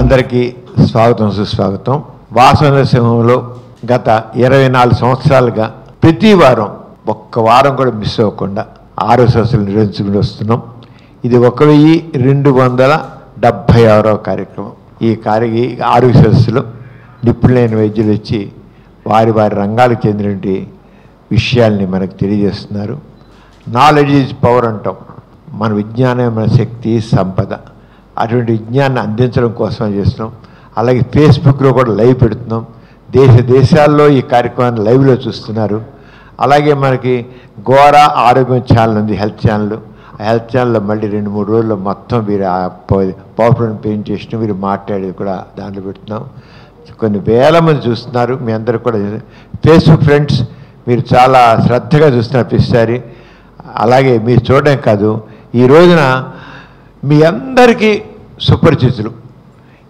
అందరికీ స్వాగతం సుస్వాగతం. వాసన సింహంలో గత 24 సంవత్సరాలుగా ప్రతి వారం ఒక్క వారం కూడా మిస్ అవ్వకుండా 6 సదస్సులు నిర్వహించుకుని వస్తున్నాం. ఇది 1276వ కార్యక్రమం. ఈ 6 సదస్సులు నిపుణులైన వైద్యులు వచ్చి వారి రంగాలకు చెందినటువంటి విషయాల్ని మనకు తెలియజేస్తున్నారు. నాలెడ్జ్ ఈజ్ పవర్ అంటాం. మన విజ్ఞానం మన శక్తి సంపద. అటువంటి విజ్ఞానాన్ని అందించడం కోసం చేస్తున్నాం. అలాగే ఫేస్బుక్లో కూడా లైవ్ పెడుతున్నాం. దేశాల్లో ఈ కార్యక్రమాన్ని లైవ్లో చూస్తున్నారు. అలాగే మనకి గోరా ఆరోగ్యం ఛానల్ ఉంది, హెల్త్ ఛానల్. ఆ హెల్త్ ఛానల్లో మళ్ళీ 2-3 రోజుల్లో మొత్తం వీరు పవర్ పాయింట్ ప్రెజెంటేషన్ వీరు మాట్లాడేది కూడా దాంట్లో పెడుతున్నాం. కొన్ని వేల మంది చూస్తున్నారు. మీ అందరూ కూడా ఫేస్బుక్ ఫ్రెండ్స్ మీరు చాలా శ్రద్ధగా చూస్తున్నారు ప్రతిసారి. అలాగే మీరు చూడడం కాదు, ఈ రోజున మీ అందరికీ సుపరిచితులు,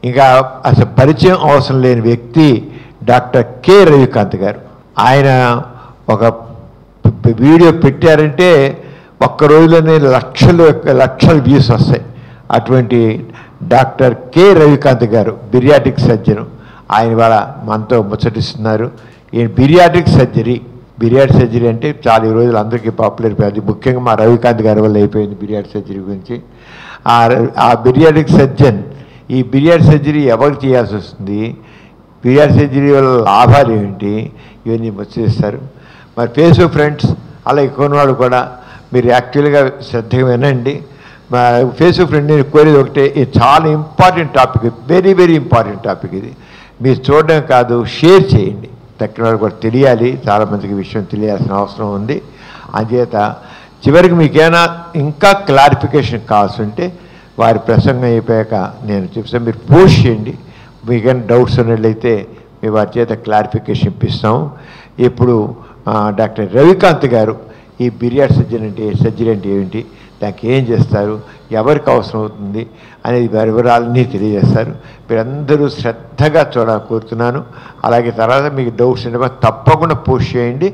ఇంకా అసలు పరిచయం అవసరం లేని వ్యక్తి డాక్టర్ కె రవికాంత్ గారు. ఆయన ఒక వీడియో పెట్టారంటే ఒక్క రోజులోనే లక్షల వ్యూస్ వస్తాయి. అటువంటి డాక్టర్ కె రవికాంత్ గారు బిరియాటిక్ సర్జన్. ఆయన వాళ్ళ మనతో ముచ్చటిస్తున్నారు. ఈ బిరియాటిక్ సర్జరీ అంటే చాలా ఈ రోజులు అందరికీ పాపులర్ అయిపోయింది. ముఖ్యంగా మా రవికాంత్ గారి వల్ల అయిపోయింది బిరియాటిక్ సర్జరీ గురించి. ఆ బిరియాటిక్ సర్జన్ ఈ బిరియాటిక్ సర్జరీ ఎవరికి చేయాల్సి వస్తుంది, బిరియాటిక్ సర్జరీ వల్ల లాభాలు ఏంటి, ఇవన్నీ ముచ్చటిస్తారు. మరి ఫేస్బుక్ ఫ్రెండ్స్ అలాగే కొన్నవాళ్ళు కూడా మీరు యాక్చువల్గా శ్రద్ధగా వినండి. మా ఫేస్బుక్ ఫ్రెండ్ నేను కోరేది ఒకటే, ఇది చాలా important topic, very very important topic. ఇది మీరు చూడడం కాదు, షేర్ చేయండి. తక్కిన వాళ్ళు కూడా తెలియాలి. చాలామందికి విషయం తెలియాల్సిన అవసరం ఉంది. అంచేత చివరికి మీకేమైనా ఇంకా క్లారిఫికేషన్ కావాల్సి ఉంటే వారి ప్రసంగం అయిపోయాక నేను చెప్తాను, మీరు పోస్ట్ చేయండి. మీకైనా డౌట్స్ ఉన్నట్లయితే మీ వారి చేత క్లారిఫికేషన్ ఇప్పిస్తాము. ఇప్పుడు డాక్టర్ రవికాంత్ గారు ఈ బిరియాటిక్ సర్జరీ అంటే ఏమిటి, దానికి ఏం చేస్తారు, ఎవరికి అవసరం అవుతుంది అనేది వారి వివరాలన్నీ తెలియజేస్తారు. మీరందరూ శ్రద్ధగా కోరుతున్నాను. అలాగే తర్వాత మీకు డౌట్స్ ఉంటే తప్పకుండా పోస్ట్ చేయండి.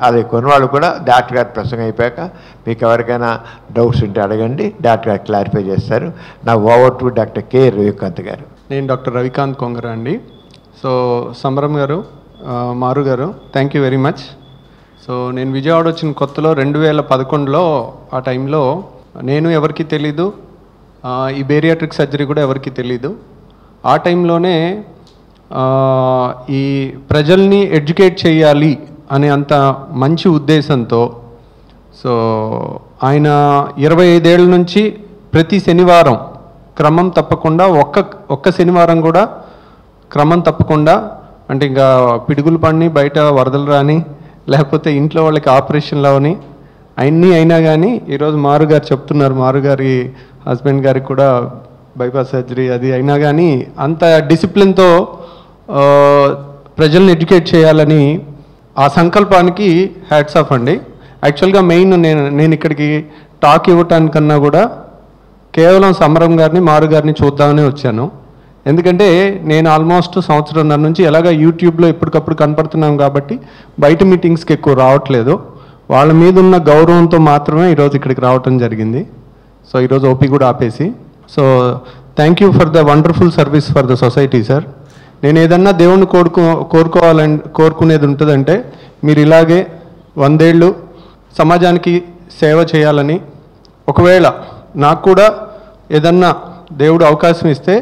అలాగే కొన్నవాళ్ళు కూడా డాక్టర్ గారి ప్రసంగం అయిపోయాక మీకు ఎవరికైనా డౌట్స్ ఉంటే అడగండి, డాక్టర్ గారు క్లారిఫై చేస్తారు. నా over to doctor K Ravikanth గారు. నేను డాక్టర్ రవికాంత్ కొంగర అండి. సో సంబరం గారు, మారు గారు, thank you very much. So నేను విజయవాడ వచ్చిన కొత్తలో 2011లో ఆ టైంలో నేను ఎవరికి తెలీదు, ఈ బేరియాట్రిక్ సర్జరీ కూడా ఎవరికి తెలీదు. ఆ టైంలోనే ఈ ప్రజల్ని ఎడ్యుకేట్ చేయాలి అనే అంత మంచి ఉద్దేశంతో సో ఆయన 25 ఏళ్ళ నుంచి ప్రతి శనివారం క్రమం తప్పకుండా ఒక్క శనివారం కూడా క్రమం తప్పకుండా, అంటే ఇంకా పిడుగులు పడిని బయట వరదలు రాని లేకపోతే ఇంట్లో వాళ్ళకి ఆపరేషన్లు అవని అన్నీ అయినా కానీ ఈరోజు మారు గారు చెప్తున్నారు, మారు గారి హస్బెండ్ గారికి కూడా బైపాస్ సర్జరీ అది అయినా కానీ అంత డిసిప్లిన్తో ప్రజల్ని ఎడ్యుకేట్ చేయాలని ఆ సంకల్పానికి హ్యాట్స్ ఆఫ్ అండి. యాక్చువల్గా మెయిన్ నేను ఇక్కడికి టాక్ ఇవ్వటానికన్నా కూడా కేవలం సమరం గారిని మారు గారిని చూద్దామని వచ్చాను. ఎందుకంటే నేను ఆల్మోస్ట్ 1.5 సంవత్సరం నుంచి ఎలాగ యూట్యూబ్లో ఎప్పటికప్పుడు కనపడుతున్నాం కాబట్టి బయట మీటింగ్స్కి ఎక్కువ రావట్లేదు. వాళ్ళ మీద ఉన్న గౌరవంతో మాత్రమే ఈరోజు ఇక్కడికి రావటం జరిగింది. సో ఈరోజు ఓపీ కూడా ఆపేసి, so thank you for the wonderful service for the society sir. నేను ఏదన్నా దేవుణ్ణి కోరుకునేది ఉంటుందంటే మీరు ఇలాగే 100 ఏళ్ళు సమాజానికి సేవ చేయాలని, ఒకవేళ నాకు కూడా ఏదన్నా దేవుడు అవకాశం ఇస్తే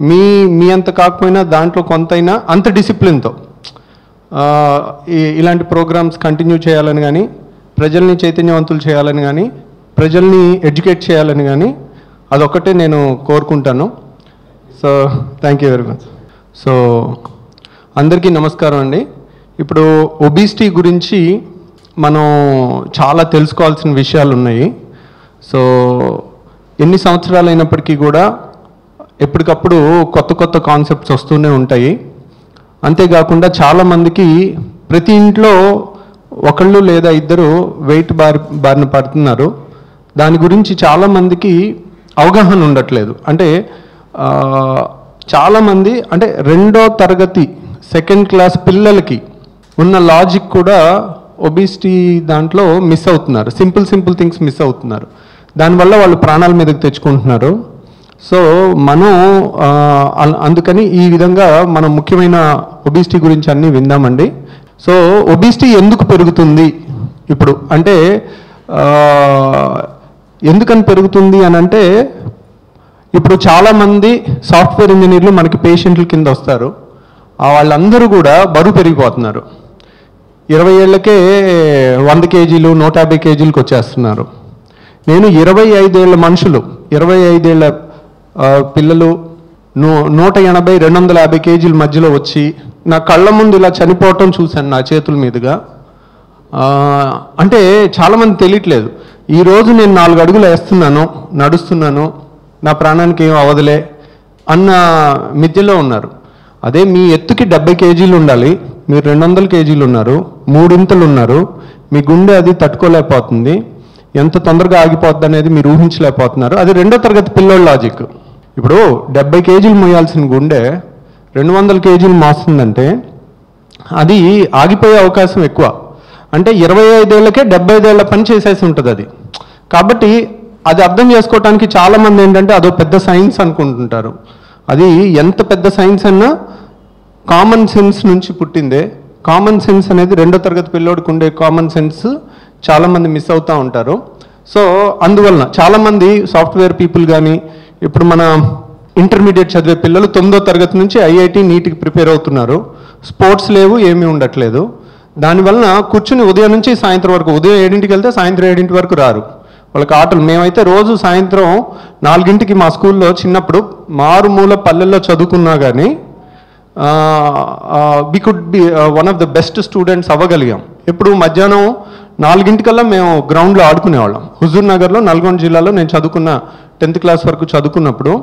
మీ అంత కాకపోయినా దాంట్లో కొంతైనా అంత డిసిప్లిన్తో ఇలాంటి ప్రోగ్రామ్స్ కంటిన్యూ చేయాలని కానీ, ప్రజల్ని చైతన్యవంతులు చేయాలని కానీ, ప్రజల్ని ఎడ్యుకేట్ చేయాలని కానీ అదొక్కటే నేను కోరుకుంటాను. So thank you very much. So అందరికీ నమస్కారం అండి. ఇప్పుడు ఒబిసిటీ గురించి మనం చాలా తెలుసుకోవాల్సిన విషయాలు ఉన్నాయి. సో ఎన్ని సంవత్సరాలు అయినప్పటికీ కూడా ఎప్పటికప్పుడు కొత్త కాన్సెప్ట్స్ వస్తూనే ఉంటాయి. అంతేకాకుండా చాలామందికి ప్రతి ఇంట్లో ఒకళ్ళు లేదా ఇద్దరు వెయిట్ బారిన పడుతున్నారు. దాని గురించి చాలామందికి అవగాహన ఉండట్లేదు. అంటే చాలామంది అంటే 2వ తరగతి 2nd క్లాస్ పిల్లలకి ఉన్న లాజిక్ కూడా ఒబిసిటీ దాంట్లో మిస్ అవుతున్నారు. సింపుల్ థింగ్స్ మిస్ అవుతున్నారు. దానివల్ల వాళ్ళు ప్రాణాల మీదకి తెచ్చుకుంటున్నారు. సో మనం అందుకని ఈ విధంగా మనం ముఖ్యమైన ఒబిసిటీ గురించి అన్నీ విందామండి. సో ఒబిసిటీ ఎందుకు పెరుగుతుంది ఇప్పుడు అంటే ఎందుకని పెరుగుతుంది అని అంటే, ఇప్పుడు చాలామంది సాఫ్ట్వేర్ ఇంజనీర్లు మనకి పేషెంట్ల కింద వస్తారు. వాళ్ళందరూ కూడా బరువు పెరిగిపోతున్నారు. 20 ఏళ్ళకే 100 కేజీలు 150 కేజీలకు వచ్చేస్తున్నారు. నేను 25 ఏళ్ళ మనుషులు 25 ఏళ్ళ పిల్లలు 180 250 కేజీల మధ్యలో వచ్చి నా కళ్ళ ముందు ఇలా చనిపోవటం చూశాను నా చేతుల మీదుగా. అంటే చాలామంది తెలియట్లేదు. ఈరోజు నేను 4 అడుగులు వేస్తున్నాను, నడుస్తున్నాను, నా ప్రాణానికి ఏం అవదలే అన్న మిథ్యలో ఉన్నారు. అదే మీ ఎత్తుకి 70 కేజీలు ఉండాలి, మీరు 200 కేజీలు ఉన్నారు, 3 ఇంతలు ఉన్నారు, మీ గుండె అది తట్టుకోలేకపోతుంది, ఎంత తొందరగా ఆగిపోద్ది అనేది మీరు ఊహించలేకపోతున్నారు. అది 2వ తరగతి పిల్లోళ్ళ లాజిక్. ఇప్పుడు 70 కేజీలు మోయాల్సిన గుండె 200 కేజీలు మోస్తుందంటే అది ఆగిపోయే అవకాశం ఎక్కువ. అంటే 25 ఏళ్ళకే 75 ఏళ్ళ పని చేసేసి ఉంటుంది అది. కాబట్టి అది అర్థం చేసుకోవటానికి చాలామంది ఏంటంటే అదో పెద్ద సైన్స్ అనుకుంటుంటారు. అది ఎంత పెద్ద సైన్స్ అన్నా కామన్ సెన్స్ నుంచి పుట్టిందే. కామన్ సెన్స్ అనేది 2వ తరగతి పిల్లోడికి ఉండే కామన్ సెన్స్ చాలామంది మిస్ అవుతూ ఉంటారు. సో అందువలన చాలామంది సాఫ్ట్వేర్ పీపుల్ కానీ ఇప్పుడు మన ఇంటర్మీడియట్ చదివే పిల్లలు 9వ తరగతి నుంచి ఐఐటి నీట్కి ప్రిపేర్ అవుతున్నారు. స్పోర్ట్స్ లేవు, ఏమీ ఉండట్లేదు. దానివలన కూర్చుని ఉదయం నుంచి సాయంత్రం వరకు, ఉదయం 7ంటికి వెళ్తే సాయంత్రం 7 వరకు రారు. వాళ్ళకి ఆటలు. మేమైతే రోజు సాయంత్రం 4ంటికి మా స్కూల్లో చిన్నప్పుడు మారుమూల పల్లెల్లో చదువుకున్నా కానీ we could be one of the best students అవ్వగలిగాం. ఎప్పుడు మధ్యాహ్నం 4ంటికల్లా మేము గ్రౌండ్లో ఆడుకునేవాళ్ళం. హుజూర్ నగర్లో, నల్గొండ జిల్లాలో నేను చదువుకున్న 10th క్లాస్ వరకు చదువుకున్నప్పుడు.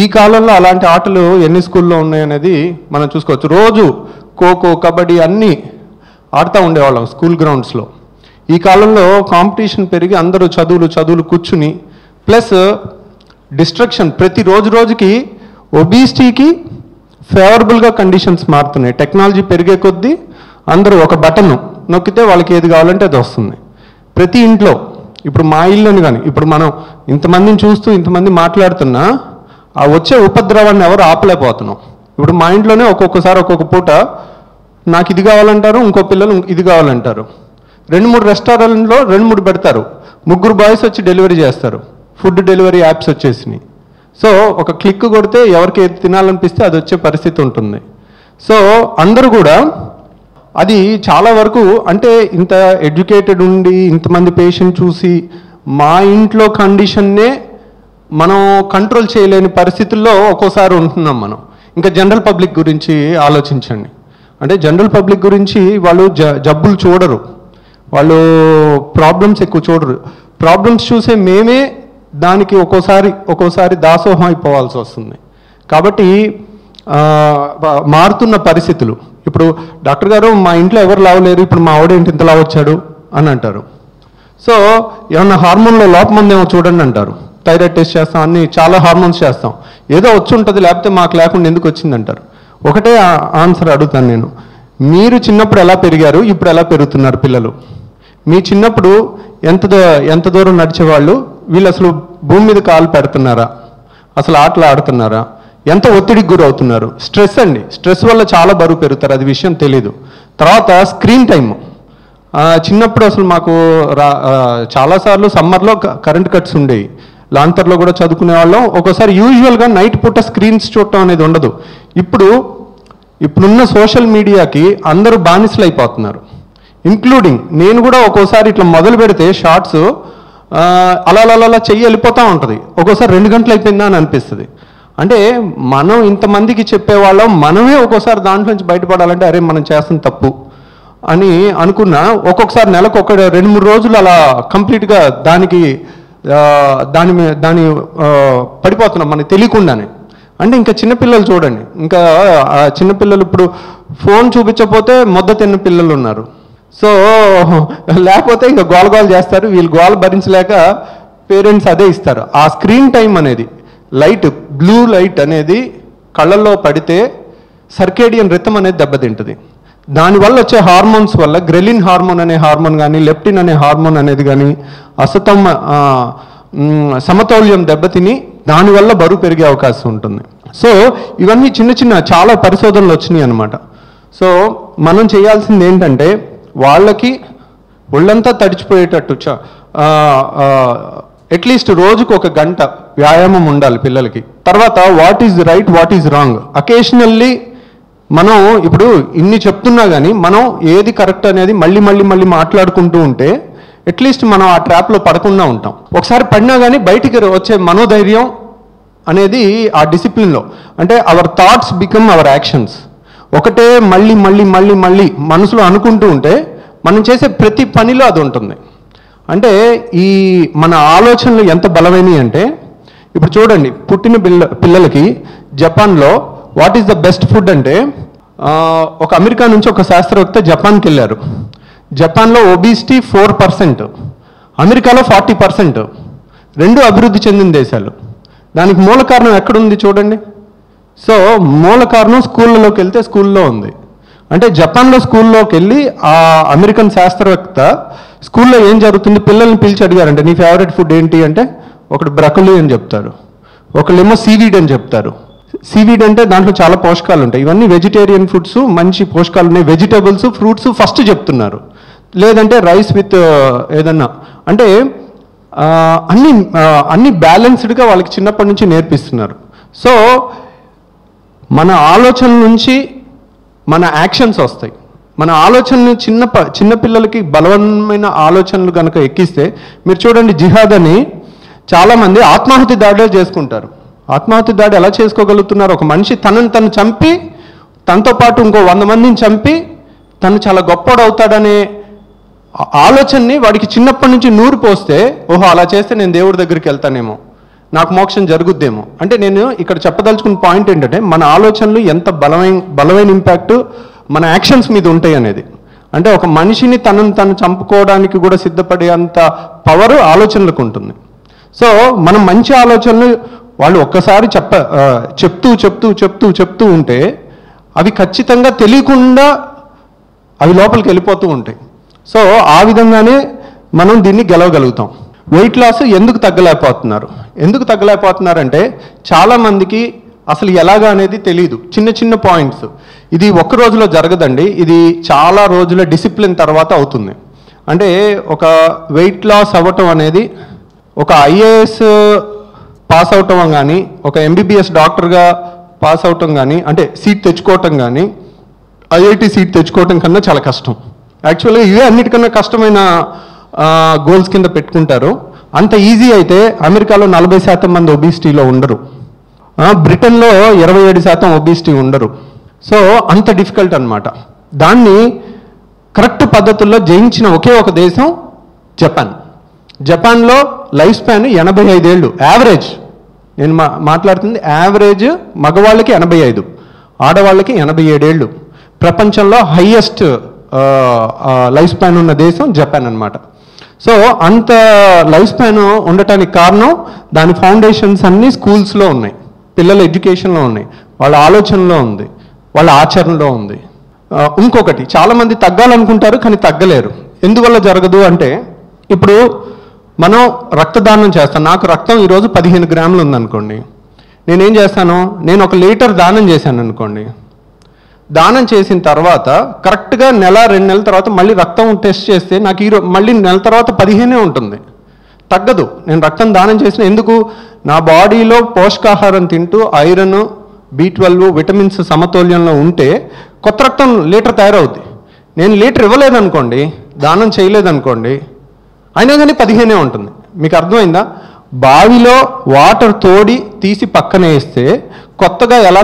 ఈ కాలంలో అలాంటి ఆటలు ఎన్ని స్కూల్లో ఉన్నాయనేది మనం చూసుకోవచ్చు. రోజు ఖోఖో, కబడ్డీ అన్నీ ఆడుతూ ఉండేవాళ్ళం స్కూల్ గ్రౌండ్స్లో. ఈ కాలంలో కాంపిటీషన్ పెరిగి అందరూ చదువులు కూర్చుని, ప్లస్ డిస్ట్రక్షన్ ప్రతి రోజుకి ఒబిసిటీకి ఫేవరబుల్గా కండిషన్స్ మారుతున్నాయి. టెక్నాలజీ పెరిగే కొద్దీ అందరూ ఒక బటన్ నొక్కితే వాళ్ళకి ఏది కావాలంటే అది వస్తుంది. ప్రతి ఇంట్లో ఇప్పుడు మా ఇల్లుని కానీ ఇప్పుడు మనం ఇంతమందిని చూస్తూ ఇంతమంది మాట్లాడుతున్నా ఆ వచ్చే ఉపద్రవాన్ని ఎవరు ఆపలేకపోతున్నాం. ఇప్పుడు మా ఇంట్లోనే ఒక్కొక్కసారి ఒక్కొక్క పూట నాకు ఇది కావాలంటారు, ఇంకో పిల్లలు ఇది కావాలంటారు. 2-3 రెస్టారెంట్లో 2-3 పెడతారు. 3 బాయ్స్ వచ్చి డెలివరీ చేస్తారు. ఫుడ్ డెలివరీ యాప్స్ వచ్చేసినాయి. సో ఒక క్లిక్ కొడితే ఎవరికి ఏది తినాలనిపిస్తే అది వచ్చే పరిస్థితి ఉంటుంది. సో అందరూ కూడా అది చాలా వరకు అంటే ఇంత ఎడ్యుకేటెడ్ ఉండి ఇంతమంది పేషెంట్ చూసి మా ఇంట్లో కండిషన్నే మనం కంట్రోల్ చేయలేని పరిస్థితుల్లో ఒక్కోసారి ఉంటున్నాం మనం. ఇంకా జనరల్ పబ్లిక్ గురించి ఆలోచించండి. అంటే జనరల్ పబ్లిక్ గురించి వాళ్ళు జబ్బులు చూడరు, వాళ్ళు ప్రాబ్లమ్స్ ఎక్కువ చూడరు. ప్రాబ్లమ్స్ చూసే మేమే దానికి ఒక్కోసారి దాసోహం అయిపోవాల్సి వస్తుంది. కాబట్టి మారుతున్న పరిస్థితులు. ఇప్పుడు డాక్టర్ గారు మా ఇంట్లో ఎవరు లావలేరు, ఇప్పుడు మా ఆవిడేంటి ఇంత లావు వచ్చాడు అని అంటారు. సో ఏమన్నా హార్మోన్లో లోపం ఉందేమో చూడండి అంటారు. థైరాయిడ్ టెస్ట్ చేస్తాం, అన్ని చాలా హార్మోన్స్ చేస్తాం, ఏదో వచ్చి ఉంటుంది, లేకపోతే మాకు లేకుండా ఎందుకు వచ్చింది అంటారు. ఒకటే ఆన్సర్ అడుగుతాను నేను, మీరు చిన్నప్పుడు ఎలా పెరిగారు, ఇప్పుడు ఎలా పెరుగుతున్నారు పిల్లలు? మీ చిన్నప్పుడు ఎంత దూరం నడిచేవాళ్ళు, వీళ్ళు అసలు భూమి మీద కాలు పెడుతున్నారా, అసలు ఆటలు ఆడుతున్నారా, ఎంత ఒత్తిడికి గురవుతున్నారు? స్ట్రెస్ అండి, స్ట్రెస్ వల్ల చాలా బరువు పెరుగుతారు, అది విషయం తెలీదు. తర్వాత స్క్రీన్ టైం. చిన్నప్పుడు అసలు మాకు చాలాసార్లు సమ్మర్లో కరెంట్ కట్స్ ఉండేవి. లాంతర్లో కూడా చదువుకునే వాళ్ళం. ఒక్కోసారి యూజువల్గా నైట్ పూట స్క్రీన్స్ చూడటం అనేది ఉండదు. ఇప్పుడున్న సోషల్ మీడియాకి అందరూ బానిసలు అయిపోతున్నారు, ఇంక్లూడింగ్ నేను కూడా. ఒక్కోసారి ఇట్లా మొదలు పెడితే షార్ట్స్ అలా చెయ్యి వెళ్ళిపోతూ ఉంటుంది. ఒక్కోసారి 2 గంటలు అయిపోయిందా అని అనిపిస్తుంది. అంటే మనం ఇంతమందికి చెప్పేవాళ్ళం, మనమే ఒక్కోసారి దాంట్లో నుంచి బయటపడాలంటే అరే మనం చేస్తున్న తప్పు అని అనుకున్నా. ఒక్కొక్కసారి నెలకు 2-3 రోజులు అలా కంప్లీట్గా దాని పడిపోతున్నాం మనకి తెలియకుండానే. అంటే ఇంకా చిన్నపిల్లలు చూడండి, ఇంకా చిన్నపిల్లలు ఇప్పుడు ఫోన్ చూపించకపోతే మొద్ద తిన్న పిల్లలు ఉన్నారు. సో లేకపోతే ఇంకా గోల చేస్తారు. వీళ్ళు గోల భరించలేక పేరెంట్స్ అదే ఇస్తారు. ఆ స్క్రీన్ టైం అనేది, లైట్, బ్లూ లైట్ అనేది కళ్ళల్లో పడితే సర్కేడియన్ రిథమ్ అనేది దెబ్బతింటుంది. దానివల్ల వచ్చే హార్మోన్స్ వల్ల గ్రెలిన్ హార్మోన్ అనే హార్మోన్ కానీ, లెప్టిన్ అనే హార్మోన్ అనేది కానీ సమతౌల్యం దెబ్బతిని దానివల్ల బరువు పెరిగే అవకాశం ఉంటుంది. సో ఇవన్నీ చిన్న చిన్న చాలా పరిశోధనలు వచ్చినాయి అన్నమాట. సో మనం చేయాల్సింది ఏంటంటే వాళ్ళకి ఒళ్ళంతా తడిచిపోయేటట్టు అట్లీస్ట్ రోజుకు 1 గంట వ్యాయామం ఉండాలి పిల్లలకి. తర్వాత what is right, what is wrong. Occasionally మనం ఇప్పుడు ఇన్ని చెప్తున్నా కానీ మనం ఏది కరెక్ట్ అనేది మళ్ళీ మళ్ళీ మళ్ళీ మాట్లాడుకుంటూ ఉంటే అట్లీస్ట్ మనం ఆ ట్రాప్లో పడకుండా ఉంటాం. ఒకసారి పడినా కానీ బయటికి వచ్చే మనోధైర్యం అనేది ఆ డిసిప్లిన్లో, అంటే our thoughts become hour actions. ఒకటే మళ్ళీ మళ్ళీ మళ్ళీ మళ్ళీ మనసులో అనుకుంటూ ఉంటే మనం చేసే ప్రతి పనిలో అది ఉంటుంది. అంటే ఈ మన ఆలోచనలు ఎంత బలమైనవి అంటే, ఇప్పుడు చూడండి, పుట్టిన పిల్లలకి జపాన్లో what is the best food అంటే, ఒక అమెరికా నుంచి ఒక శాస్త్రవేత్త జపాన్కి వెళ్ళారు. జపాన్లో ఒబిసిటీ 4%, అమెరికాలో 40%. రెండు అభివృద్ధి చెందిన దేశాలు. దానికి మూల కారణం ఎక్కడుంది చూడండి. సో మూల కారణం స్కూళ్ళలోకి వెళ్తే స్కూల్లో ఉంది. అంటే జపాన్లో స్కూల్లోకి వెళ్ళి ఆ అమెరికన్ శాస్త్రవేత్త స్కూల్లో ఏం జరుగుతుంది పిల్లల్ని పిలిచి అడిగారంటే, నీ ఫేవరెట్ ఫుడ్ ఏంటి అంటే, ఒకటి బ్రొకలీ అని చెప్తారు, ఒకళ్ళేమో సీవీడ్ అని చెప్తారు. సీవీడ్ అంటే దాంట్లో చాలా పోషకాలు ఉంటాయి. ఇవన్నీ వెజిటేరియన్ ఫుడ్స్, మంచి పోషకాలు ఉన్నాయి. వెజిటబుల్స్, ఫ్రూట్స్ ఫస్ట్ చెప్తున్నారు. లేదంటే రైస్ విత్ ఏదన్నా, అంటే అన్ని బ్యాలెన్స్డ్గా వాళ్ళకి చిన్నప్పటి నుంచి నేర్పిస్తున్నారు. సో మన ఆలోచన నుంచి మన యాక్షన్స్ వస్తాయి. మన ఆలోచనలు చిన్నపిల్లలకి బలవన్మైన ఆలోచనలు కనుక ఎక్కిస్తే, మీరు చూడండి, జిహాద్ అని చాలామంది ఆత్మాహుతి దాడే చేసుకుంటారు. ఆత్మాహుతి దాడి ఎలా చేసుకోగలుగుతున్నారు? ఒక మనిషి తను చంపి తనతో పాటు ఇంకో 100 మందిని చంపి తను చాలా గొప్పడవుతాడనే ఆలోచనని వాడికి చిన్నప్పటి నుంచి నూరు పోస్తే, ఓహో అలా చేస్తే నేను దేవుడి దగ్గరికి వెళ్తానేమో, నాకు మోక్షం జరుగుద్దేమో. అంటే నేను ఇక్కడ చెప్పదలుచుకున్న పాయింట్ ఏంటంటే, మన ఆలోచనలు ఎంత బలమైన ఇంపాక్ట్ మన యాక్షన్స్ మీద ఉంటాయి అనేది. అంటే ఒక మనిషిని తను చంపుకోవడానికి కూడా సిద్ధపడే అంత పవర్ ఆలోచనలకు ఉంటుంది. సో మనం మంచి ఆలోచనలు వాళ్ళు ఒక్కసారి చెప్తూ ఉంటే అవి ఖచ్చితంగా తెలియకుండా అవి లోపలికి వెళ్ళిపోతూ ఉంటాయి. సో ఆ విధంగానే మనం దీన్ని గెలవగలుగుతాం. వెయిట్ లాస్ ఎందుకు తగ్గలేకపోతున్నారంటే, చాలామందికి అసలు ఎలాగా అనేది తెలియదు. చిన్న పాయింట్స్. ఇది ఒక్క రోజులో జరగదండి, ఇది చాలా రోజుల డిసిప్లిన్ తర్వాత అవుతుంది. అంటే ఒక వెయిట్ లాస్ అవ్వటం అనేది, ఒక ఐఏఎస్ పాస్ అవటం కానీ, ఒక ఎంబీబీఎస్ డాక్టర్గా పాస్ అవటం కానీ, అంటే సీట్ తెచ్చుకోవటం కానీ, ఐఐటి సీట్ తెచ్చుకోవటం కన్నా చాలా కష్టం. యాక్చువల్గా ఇవే అన్నిటికన్నా కష్టమైన గోల్స్ కింద పెట్టుకుంటారు. అంత ఈజీ అయితే అమెరికాలో 40% మంది ఒబిసిటీలో ఉండరు, బ్రిటన్లో 27% ఒబిసిటీ ఉండరు. సో అంత డిఫికల్ట్ అనమాట. దాన్ని కరెక్ట్ పద్ధతుల్లో జయించిన ఒకే ఒక దేశం జపాన్లో లైఫ్ స్పాన్ 85 ఏళ్ళు యావరేజ్. నేను మాట్లాడుతుంది యావరేజ్. మగవాళ్ళకి 85, ఆడవాళ్ళకి 87 ఏళ్ళు. ప్రపంచంలో హైయెస్ట్ లైఫ్ స్పాన్ ఉన్న దేశం జపాన్ అన్నమాట. సో అంత లైఫ్ స్పాన్ ఉండటానికి కారణం దాని ఫౌండేషన్స్ అన్నీ స్కూల్స్లో ఉన్నాయి, పిల్లల ఎడ్యుకేషన్లో ఉన్నాయి, వాళ్ళ ఆలోచనలో ఉంది, వాళ్ళ ఆచరణలో ఉంది. ఇంకొకటి, చాలామంది తగ్గాలనుకుంటారు కానీ తగ్గలేరు. ఎందువల్ల జరగదు అంటే, ఇప్పుడు మనం రక్తదానం చేస్తాం. నాకు రక్తం ఈరోజు 15 గ్రాములు ఉందనుకోండి, నేనేం చేస్తాను, నేను 1 లీటర్ దానం చేశాను అనుకోండి. దానం చేసిన తర్వాత కరెక్ట్గా 1-2 నెలల తర్వాత మళ్ళీ రక్తం టెస్ట్ చేస్తే నాకు మళ్ళీ నెల తర్వాత 15 ఉంటుంది, తగ్గదు. నేను రక్తం దానం చేసిన ఎందుకు, నా బాడీలో పోషకాహారం తింటూ ఐరన్, B12, విటమిన్స్ సమతౌల్యంలో ఉంటే కొత్త రక్తం లీటర్ తయారవుద్ది. నేను లీటర్ ఇవ్వలేదనుకోండి, దానం చేయలేదనుకోండి, అయినా కానీ 15 ఉంటుంది. మీకు అర్థమైందా? బావిలో వాటర్ తోడి తీసి పక్కన వేస్తే కొత్తగా ఎలా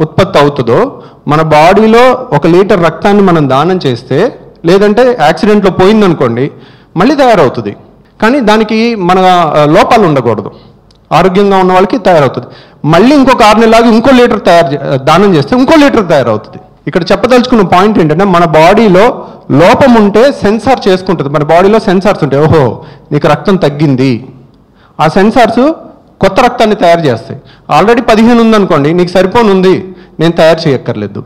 ఉత్పత్తి అవుతుందో, మన బాడీలో 1 లీటర్ రక్తాన్ని మనం దానం చేస్తే, లేదంటే యాక్సిడెంట్లో పోయిందనుకోండి, మళ్ళీ తయారవుతుంది. కానీ దానికి మన లోపాలు ఉండకూడదు. ఆరోగ్యంగా ఉన్న వాళ్ళకి తయారవుతుంది. మళ్ళీ ఇంకొక 6 నెలలాగా ఇంకో లీటర్ దానం చేస్తే ఇంకో లీటర్ తయారవుతుంది. ఇక్కడ చెప్పదలుచుకున్న పాయింట్ ఏంటంటే, మన బాడీలో లోపం ఉంటే సెన్సార్ చేసుకుంటుంది. మన బాడీలో సెన్సార్స్ ఉంటాయి. ఓహో నీకు రక్తం తగ్గింది, ఆ సెన్సార్స్ కొత్త రక్తాన్ని తయారు చేస్తాయి. ఆల్రెడీ 15 ఉందనుకోండి, నీకు సరిపోనుంది, నేను తయారు చేయక్కర్లేదు.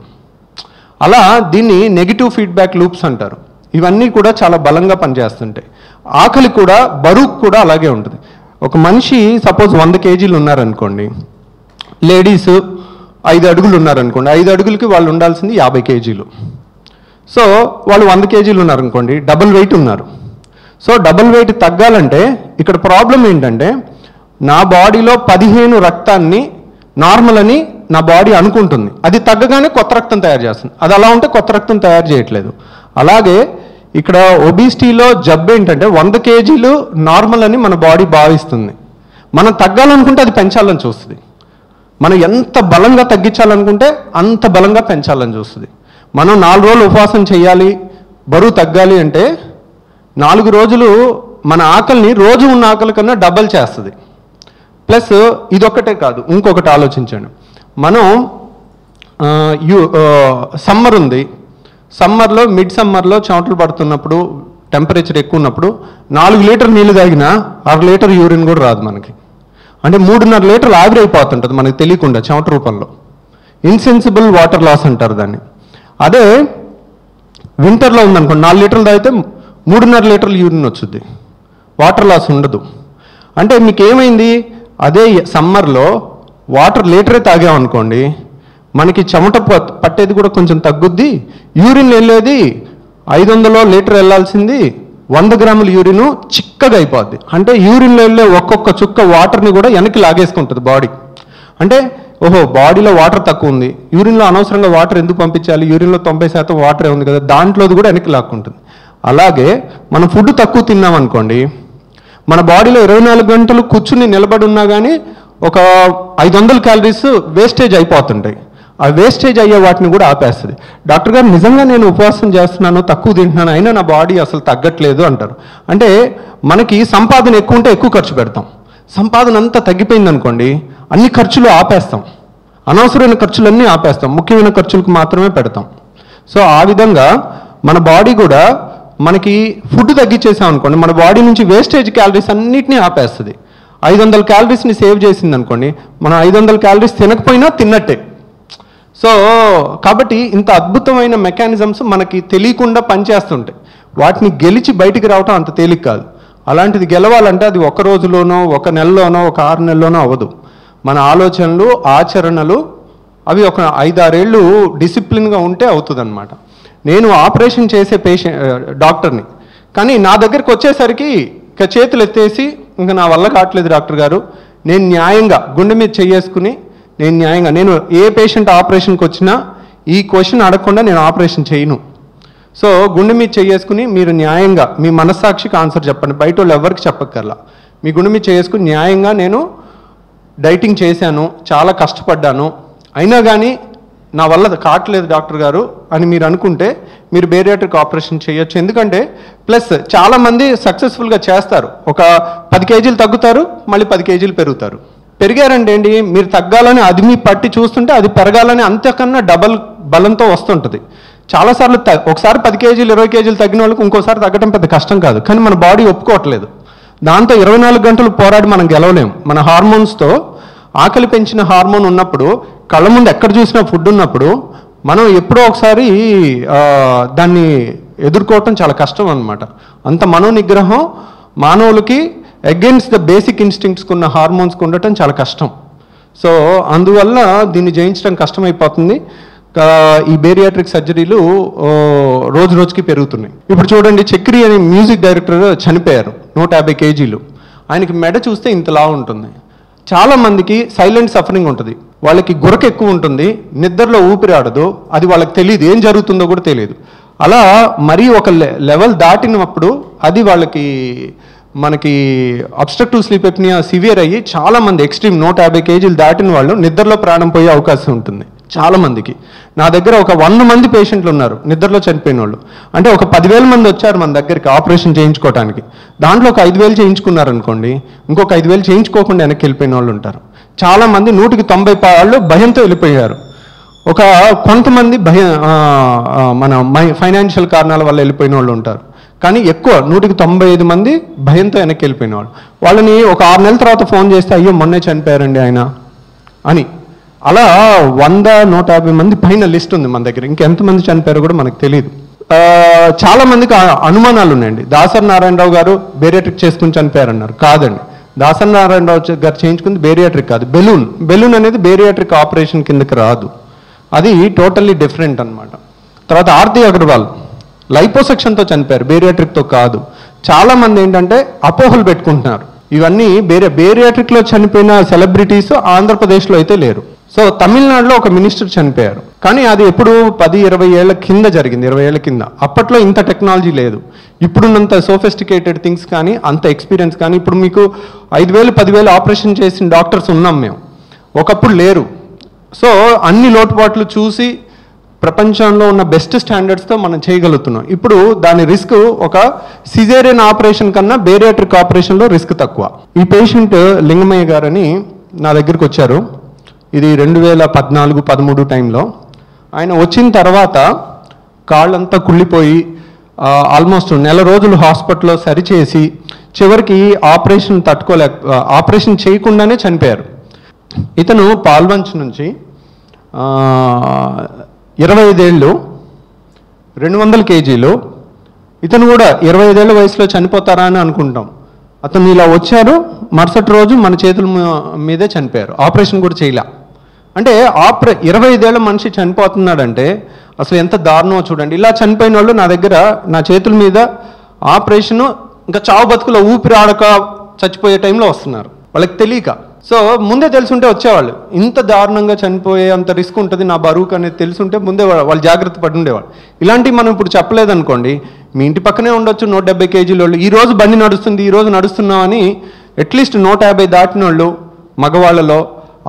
అలా దీన్ని నెగిటివ్ ఫీడ్బ్యాక్ లూప్స్ అంటారు. ఇవన్నీ కూడా చాలా బలంగా పనిచేస్తుంటాయి. ఆకలి కూడా, బరువు కూడా అలాగే ఉంటుంది. ఒక మనిషి సపోజ్ 100 కేజీలు ఉన్నారనుకోండి, లేడీస్ 5 అడుగులు ఉన్నారనుకోండి, 5 అడుగులకి వాళ్ళు ఉండాల్సింది 50 కేజీలు. సో వాళ్ళు 100 కేజీలు ఉన్నారనుకోండి, డబుల్ వెయిట్ ఉన్నారు. సో డబుల్ వెయిట్ తగ్గాలంటే ఇక్కడ ప్రాబ్లం ఏంటంటే, నా బాడీలో 15 రక్తాన్ని నార్మల్ అని నా బాడీ అనుకుంటుంది. అది తగ్గగానే కొత్త రక్తం తయారు చేస్తుంది. అది అలా ఉంటే కొత్త రక్తం తయారు చేయట్లేదు. అలాగే ఇక్కడ ఒబిసిటీలో జబ్బు ఏంటంటే 100 కేజీలు నార్మల్ అని మన బాడీ భావిస్తుంది. మనం తగ్గాలనుకుంటే అది పెంచాలని చూస్తుంది. మనం ఎంత బలంగా తగ్గించాలనుకుంటే అంత బలంగా పెంచాలని చూస్తుంది. మనం 4 రోజులు ఉపవాసం చేయాలి, బరువు తగ్గాలి అంటే 4 రోజులు మన ఆకలిని రోజు ఉన్న ఆకలి కన్నా డబల్ చేస్తుంది. ప్లస్ ఇదొక్కటే కాదు, ఇంకొకటి ఆలోచించండి. మనం సమ్మర్ ఉంది, సమ్మర్లో మిడ్ సమ్మర్లో చెమటలు పడుతున్నప్పుడు టెంపరేచర్ ఎక్కువ ఉన్నప్పుడు 4 లీటర్ నీళ్ళు తాగినా 1/2 లీటర్ యూరిన్ కూడా రాదు మనకి. అంటే 3.5 లీటర్లు ఆవిరైపోతుంటుంది మనకు తెలియకుండా చెమట రూపంలో. ఇన్సెన్సిబుల్ వాటర్ లాస్ అంటారు దాన్ని. అదే వింటర్లో ఉందనుకోండి, 4 లీటర్లు తాగితే 3.5 లీటర్లు యూరిన్ వచ్చుద్ది, వాటర్ లాస్ ఉండదు. అంటే మీకు ఏమైంది, అదే సమ్మర్లో వాటర్ లీటరే తాగామనుకోండి, మనకి చెమట పట్టేది కూడా కొంచెం తగ్గుద్ది, యూరిన్ వెళ్ళేది 500 లీటర్ వెళ్ళాల్సింది 100 గ్రాముల యూరిన్ చిక్కగా అయిపోద్ది. అంటే యూరిన్లో వెళ్ళే ఒక్కొక్క చుక్క వాటర్ని కూడా వెనక్కి లాగేసుకుంటుంది బాడీ. అంటే ఓహో బాడీలో వాటర్ తక్కువ ఉంది, యూరిన్లో అనవసరంగా వాటర్ ఎందుకు పంపించాలి, యూరిన్లో 90% వాటరే ఉంది కదా, దాంట్లోది కూడా వెనక్కి లాక్కుంటుంది. అలాగే మనం ఫుడ్ తక్కువ తిన్నామనుకోండి, మన బాడీలో 24 గంటలు కూర్చుని నిలబడి ఉన్నా కానీ ఒక 500 క్యాలరీస్ వేస్టేజ్ అయిపోతుంటాయి. ఆ వేస్టేజ్ అయ్యే వాటిని కూడా ఆపేస్తుంది. డాక్టర్ గారు నిజంగా నేను ఉపవాసం చేస్తున్నాను, తక్కువ తింటున్నాను, అయినా నా బాడీ అసలు తగ్గట్లేదు అంటారు. అంటే మనకి సంపాదన ఎక్కువ ఉంటే ఎక్కువ ఖర్చు పెడతాం, సంపాదన అంతా తగ్గిపోయింది అనుకోండి అన్ని ఖర్చులు ఆపేస్తాం, అనవసరమైన ఖర్చులన్నీ ఆపేస్తాం, ముఖ్యమైన ఖర్చులకు మాత్రమే పెడతాం. సో ఆ విధంగా మన బాడీ కూడా మనకి ఫుడ్ తగ్గించేసాం అనుకోండి, మన బాడీ నుంచి వేస్టేజ్ క్యాలరీస్ అన్నిటినీ ఆపేస్తుంది. 500 క్యాలరీస్ని సేవ్ చేసింది అనుకోండి, మనం 500 క్యాలరీస్ తినకపోయినా తిన్నట్టే. సో కాబట్టి ఇంత అద్భుతమైన మెకానిజమ్స్ మనకి తెలియకుండా పనిచేస్తుంటాయి. వాటిని గెలిచి బయటికి రావటం అంత తేలిక కాదు. అలాంటిది గెలవాలంటే అది 1 రోజులోనో 1 నెలలోనో 1 6 నెలలోనో అవ్వదు. మన ఆలోచనలు ఆచరణలు అవి ఒక 5-6 ఏళ్ళు డిసిప్లిన్గా ఉంటే అవుతుంది అనమాట. నేను ఆపరేషన్ చేసే డాక్టర్ని, కానీ నా దగ్గరికి వచ్చేసరికి ఇక చేతులు ఎత్తేసి ఇంకా నా వల్ల కావట్లేదు డాక్టర్ గారు, నేను న్యాయంగా గుండె మీద చేసుకుని నేను ఏ పేషెంట్ ఆపరేషన్కి వచ్చినా ఈ క్వశ్చన్ అడగకుండా నేను ఆపరేషన్ చేయను. సో గుండె మీద చేసుకుని మీరు న్యాయంగా మీ మనస్సాక్షికి ఆన్సర్ చెప్పండి, బయట వాళ్ళు ఎవరికి చెప్పక్కర్లా. మీ గుండె మీద చేసుకుని న్యాయంగా నేను డైటింగ్ చేశాను, చాలా కష్టపడ్డాను, అయినా కానీ నా వల్ల కావట్లేదు డాక్టర్ గారు అని మీరు అనుకుంటే మీరు బేరియాట్రిక్ ఆపరేషన్ చేయొచ్చు. ఎందుకంటే ప్లస్ చాలామంది సక్సెస్ఫుల్గా చేస్తారు, ఒక 10 కేజీలు తగ్గుతారు, మళ్ళీ 10 కేజీలు పెరుగుతారు. పెరిగారంటే ఏంటి, మీరు తగ్గాలని అది మీ పట్టి చూస్తుంటే అది పెరగాలని అంతకన్నా డబల్ బలంతో వస్తుంటుంది. చాలాసార్లు ఒకసారి 10 కేజీలు 20 కేజీలు తగ్గిన వాళ్ళకి ఇంకోసారి తగ్గడం పెద్ద కష్టం కాదు, కానీ మన బాడీ ఒప్పుకోవట్లేదు. దాంతో 24 గంటలు పోరాడి మనం గెలవలేము. మన హార్మోన్స్తో ఆకలి పెంచిన హార్మోన్ ఉన్నప్పుడు, కళ్ళ ముందు ఎక్కడ చూసినా ఫుడ్ ఉన్నప్పుడు మనం ఎప్పుడో ఒకసారి దాన్ని ఎదుర్కోవటం చాలా కష్టం అన్నమాట. అంత మనోనిగ్రహం మానవులకి అగెయిన్స్ట్ ద బేసిక్ ఇన్స్టింక్ట్స్కి ఉన్న హార్మోన్స్కి ఉండటం చాలా కష్టం. సో అందువల్ల దీన్ని జయించడం కష్టమైపోతుంది. ఈ బేరియాట్రిక్ సర్జరీలు రోజు రోజుకి పెరుగుతున్నాయి. ఇప్పుడు చూడండి, చక్రి అనే మ్యూజిక్ డైరెక్టర్ చనిపోయారు, 150 కేజీలు. ఆయనకి మెడ చూస్తే ఇంతలా ఉంటుంది. చాలామందికి సైలెంట్ సఫరింగ్ ఉంటుంది, వాళ్ళకి గురక ఎక్కువ ఉంటుంది, నిద్రలో ఊపిరి ఆడదు, అది వాళ్ళకి తెలియదు, ఏం జరుగుతుందో కూడా తెలియదు. అలా మరీ ఒక లెవెల్ దాటినప్పుడు అది వాళ్ళకి మనకి అబ్స్ట్రక్టివ్ స్లీప్ ఎప్నియా సివియర్ అయ్యి చాలామంది ఎక్స్ట్రీమ్ 150 కేజీలు దాటిన వాళ్ళు నిద్రలో ప్రాణం పోయే అవకాశం ఉంటుంది చాలామందికి. నా దగ్గర ఒక 100 మంది పేషెంట్లు ఉన్నారు నిద్రలో చనిపోయిన వాళ్ళు. అంటే ఒక 10,000 మంది వచ్చారు మన దగ్గరికి ఆపరేషన్ చేయించుకోవడానికి. దాంట్లో ఒక 5,000 చేయించుకున్నారనుకోండి, ఇంకొక 5,000 చేయించుకోకుండా వెనక్కి వెళ్ళిపోయిన వాళ్ళు ఉంటారు. చాలామంది 190 వాళ్ళు భయంతో వెళ్ళిపోయారు. ఒక కొంతమంది మన ఫైనాన్షియల్ కారణాల వల్ల వెళ్ళిపోయిన వాళ్ళు ఉంటారు. కానీ ఎక్కువ 195 మంది భయంతో వెనక్కి వెళ్ళిపోయిన వాళ్ళు. వాళ్ళని ఒక 6 నెలల తర్వాత ఫోన్ చేస్తే అయ్యో మొన్నే చనిపోయారండి ఆయన అని. అలా 100-150 మంది పైన లిస్ట్ ఉంది మన దగ్గర. ఇంకెంతమంది చనిపోయారో కూడా మనకు తెలియదు. చాలామందికి అనుమానాలు ఉన్నాయండి. దాసరి నారాయణరావు గారు బేరియాట్రిక్ చేసుకుని చనిపోయారన్నారు. కాదండి, దాసనారాయణరావు గారు చేయించుకుంది బేరియాట్రిక్ కాదు, బెలూన్ అనేది బేరియాట్రిక్ ఆపరేషన్ కిందకి రాదు, అది టోటల్లీ డిఫరెంట్ అనమాట. తర్వాత ఆర్తి అగర్వాల్ లైపోసెక్షన్తో చనిపోయారు, బేరియాట్రిక్తో కాదు. చాలామంది ఏంటంటే అపోహలు పెట్టుకుంటున్నారు. ఇవన్నీ బేరియాట్రిక్లో చనిపోయిన సెలబ్రిటీస్ ఆంధ్రప్రదేశ్లో అయితే లేరు. సో తమిళనాడులో ఒక మినిస్టర్ చనిపోయారు, కానీ అది ఎప్పుడు 10-20 ఏళ్ల కింద జరిగింది, 20 ఏళ్ల కింద. అప్పట్లో ఇంత టెక్నాలజీ లేదు, ఇప్పుడున్నంత సోఫిస్టికేటెడ్ థింగ్స్ కానీ అంత ఎక్స్పీరియన్స్ కానీ. ఇప్పుడు మీకు 5,000-10,000 ఆపరేషన్ చేసిన డాక్టర్స్ ఉన్నాం మేము, ఒకప్పుడు లేరు. సో అన్ని లోటుపాట్లు చూసి ప్రపంచంలో ఉన్న బెస్ట్ స్టాండర్డ్స్తో మనం చేయగలుగుతున్నాం. ఇప్పుడు దాని రిస్క్ ఒక సిజేరియన్ ఆపరేషన్ కన్నా బేరియాట్రిక్ ఆపరేషన్లో రిస్క్ తక్కువ. ఈ పేషెంట్ లింగమయ్య గారని నా దగ్గరికి వచ్చారు, ఇది 2014-13 టైంలో. ఆయన వచ్చిన తర్వాత కాళ్ళంతా కుళ్ళిపోయి ఆల్మోస్ట్ నెల రోజులు హాస్పిటల్లో సరిచేసి చివరికి ఆపరేషన్ చేయకుండానే చనిపోయారు. ఇతను పాల్వంచ్ నుంచి 25 ఏళ్ళు, 200 కేజీలు. ఇతను కూడా 25 ఏళ్ళ వయసులో చనిపోతారా అని అనుకుంటాం. అతను ఇలా వచ్చారు, మరుసటి రోజు మన చేతుల మీదే చనిపోయారు, ఆపరేషన్ కూడా చేయలే. అంటే 25 ఏళ్ళ మనిషి చనిపోతున్నాడంటే అసలు ఎంత దారుణమో చూడండి. ఇలా చనిపోయిన వాళ్ళు నా దగ్గర నా చేతుల మీద ఆపరేషను ఇంకా చావు బతుకులో ఊపిరి ఆడక చచ్చిపోయే టైంలో వస్తున్నారు, వాళ్ళకి తెలియక. సో ముందే తెలుసుంటే వచ్చేవాళ్ళు. ఇంత దారుణంగా చనిపోయే అంత రిస్క్ ఉంటుంది నా బరువుకు అనేది తెలుసుంటే ముందే వాళ్ళు జాగ్రత్త పడి ఉండేవాళ్ళు. ఇలాంటివి మనం ఇప్పుడు చెప్పలేదనుకోండి, మీ ఇంటి పక్కనే ఉండొచ్చు 170 కేజీల వాళ్ళు, ఈ రోజు బండి నడుస్తుంది, ఈ రోజు నడుస్తున్నామని అట్లీస్ట్ 150 దాటిన వాళ్ళు మగవాళ్ళలో,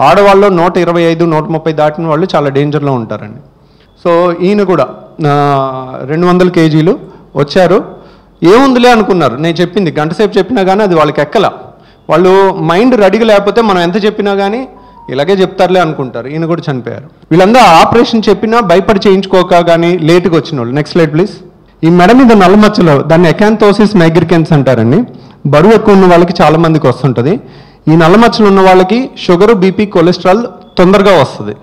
ఆడవాళ్ళు 125, 130 దాటిన వాళ్ళు చాలా డేంజర్లో ఉంటారండి. సో ఈయన కూడా 200 కేజీలు వచ్చారు. ఏముందిలే అనుకున్నారు, నేను చెప్పింది గంటసేపు చెప్పినా కానీ అది వాళ్ళకి ఎక్కల. వాళ్ళు మైండ్ రెడీగా లేకపోతే మనం ఎంత చెప్పినా కానీ ఇలాగే చెప్తారులే అనుకుంటారు. ఈయన కూడా చనిపోయారు. వీళ్ళందరూ ఆపరేషన్ చెప్పినా భయపడి చేయించుకోక కానీ లేటుగా వచ్చిన వాళ్ళు. Next slide please. ఈ మెడ మీద నల్ల మచ్చలు, దాన్ని ఎకాంథోసిస్ మైగ్రికెన్స్ అంటారండి. బరువు ఎక్కువ ఉన్న వాళ్ళకి చాలా మందికి వస్తుంటుంది. ఈ నల్ల మచ్చలు ఉన్న వాళ్ళకి షుగరు, బీపీ, కొలెస్ట్రాల్ తొందరగా వస్తుంది.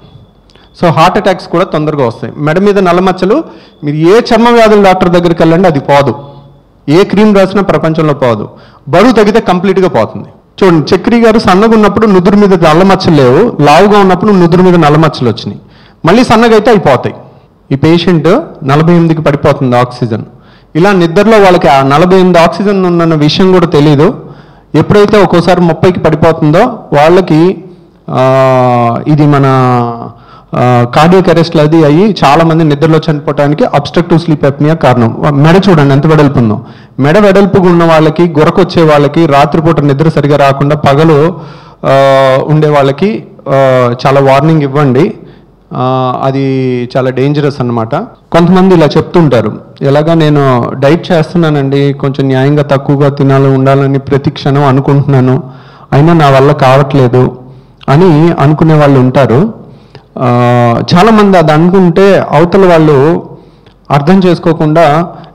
సో హార్ట్ అటాక్స్ కూడా తొందరగా వస్తాయి. మెడ మీద నల్ల మచ్చలు మీరు ఏ చర్మ వ్యాధుల డాక్టర్ దగ్గరికి వెళ్ళండి అది పోదు, ఏ క్రీమ్ రాసినా ప్రపంచంలో పోదు. బరువు తగ్గితే కంప్లీట్గా పోతుంది. చూడండి, చక్రి గారు సన్నగా ఉన్నప్పుడు నుదురు మీద నల్ల మచ్చలు లేవు, లావుగా ఉన్నప్పుడు నుదురు మీద నల్ల మచ్చలు వచ్చినాయి. మళ్ళీ సన్నగా అయితే అయిపోతాయి. ఈ పేషెంట్ 48కి పడిపోతుంది ఆక్సిజన్. ఇలా నిద్రలో వాళ్ళకి ఆ 48 ఆక్సిజన్ ఉన్న విషయం కూడా తెలియదు. ఎప్పుడైతే ఒక్కోసారి 30కి పడిపోతుందో వాళ్ళకి ఇది మన కార్డియాక్ అరెస్ట్లు అది అయ్యి చాలామంది నిద్రలో చనిపోవడానికి అబ్స్ట్రక్టివ్ స్లీప్ అప్నియా కారణం. మెడ చూడండి ఎంత వెడల్పు ఉందో. మెడ వెడల్పుగా ఉన్న వాళ్ళకి, గురకొచ్చే వాళ్ళకి, రాత్రిపూట నిద్ర సరిగా రాకుండా పగలు ఉండే వాళ్ళకి చాలా వార్నింగ్ ఇవ్వండి, అది చాలా డేంజరస్ అన్నమాట. కొంతమంది ఇలా చెప్తుంటారు, ఎలాగా నేను డైట్ చేస్తున్నానండి, కొంచెం న్యాయంగా తక్కువగా తినాలి ఉండాలని ప్రతి క్షణం అనుకుంటున్నాను, అయినా నా వల్ల కావట్లేదు అని అనుకునే వాళ్ళు ఉంటారు. చాలామంది అది అనుకుంటే అవతల వాళ్ళు అర్థం చేసుకోకుండా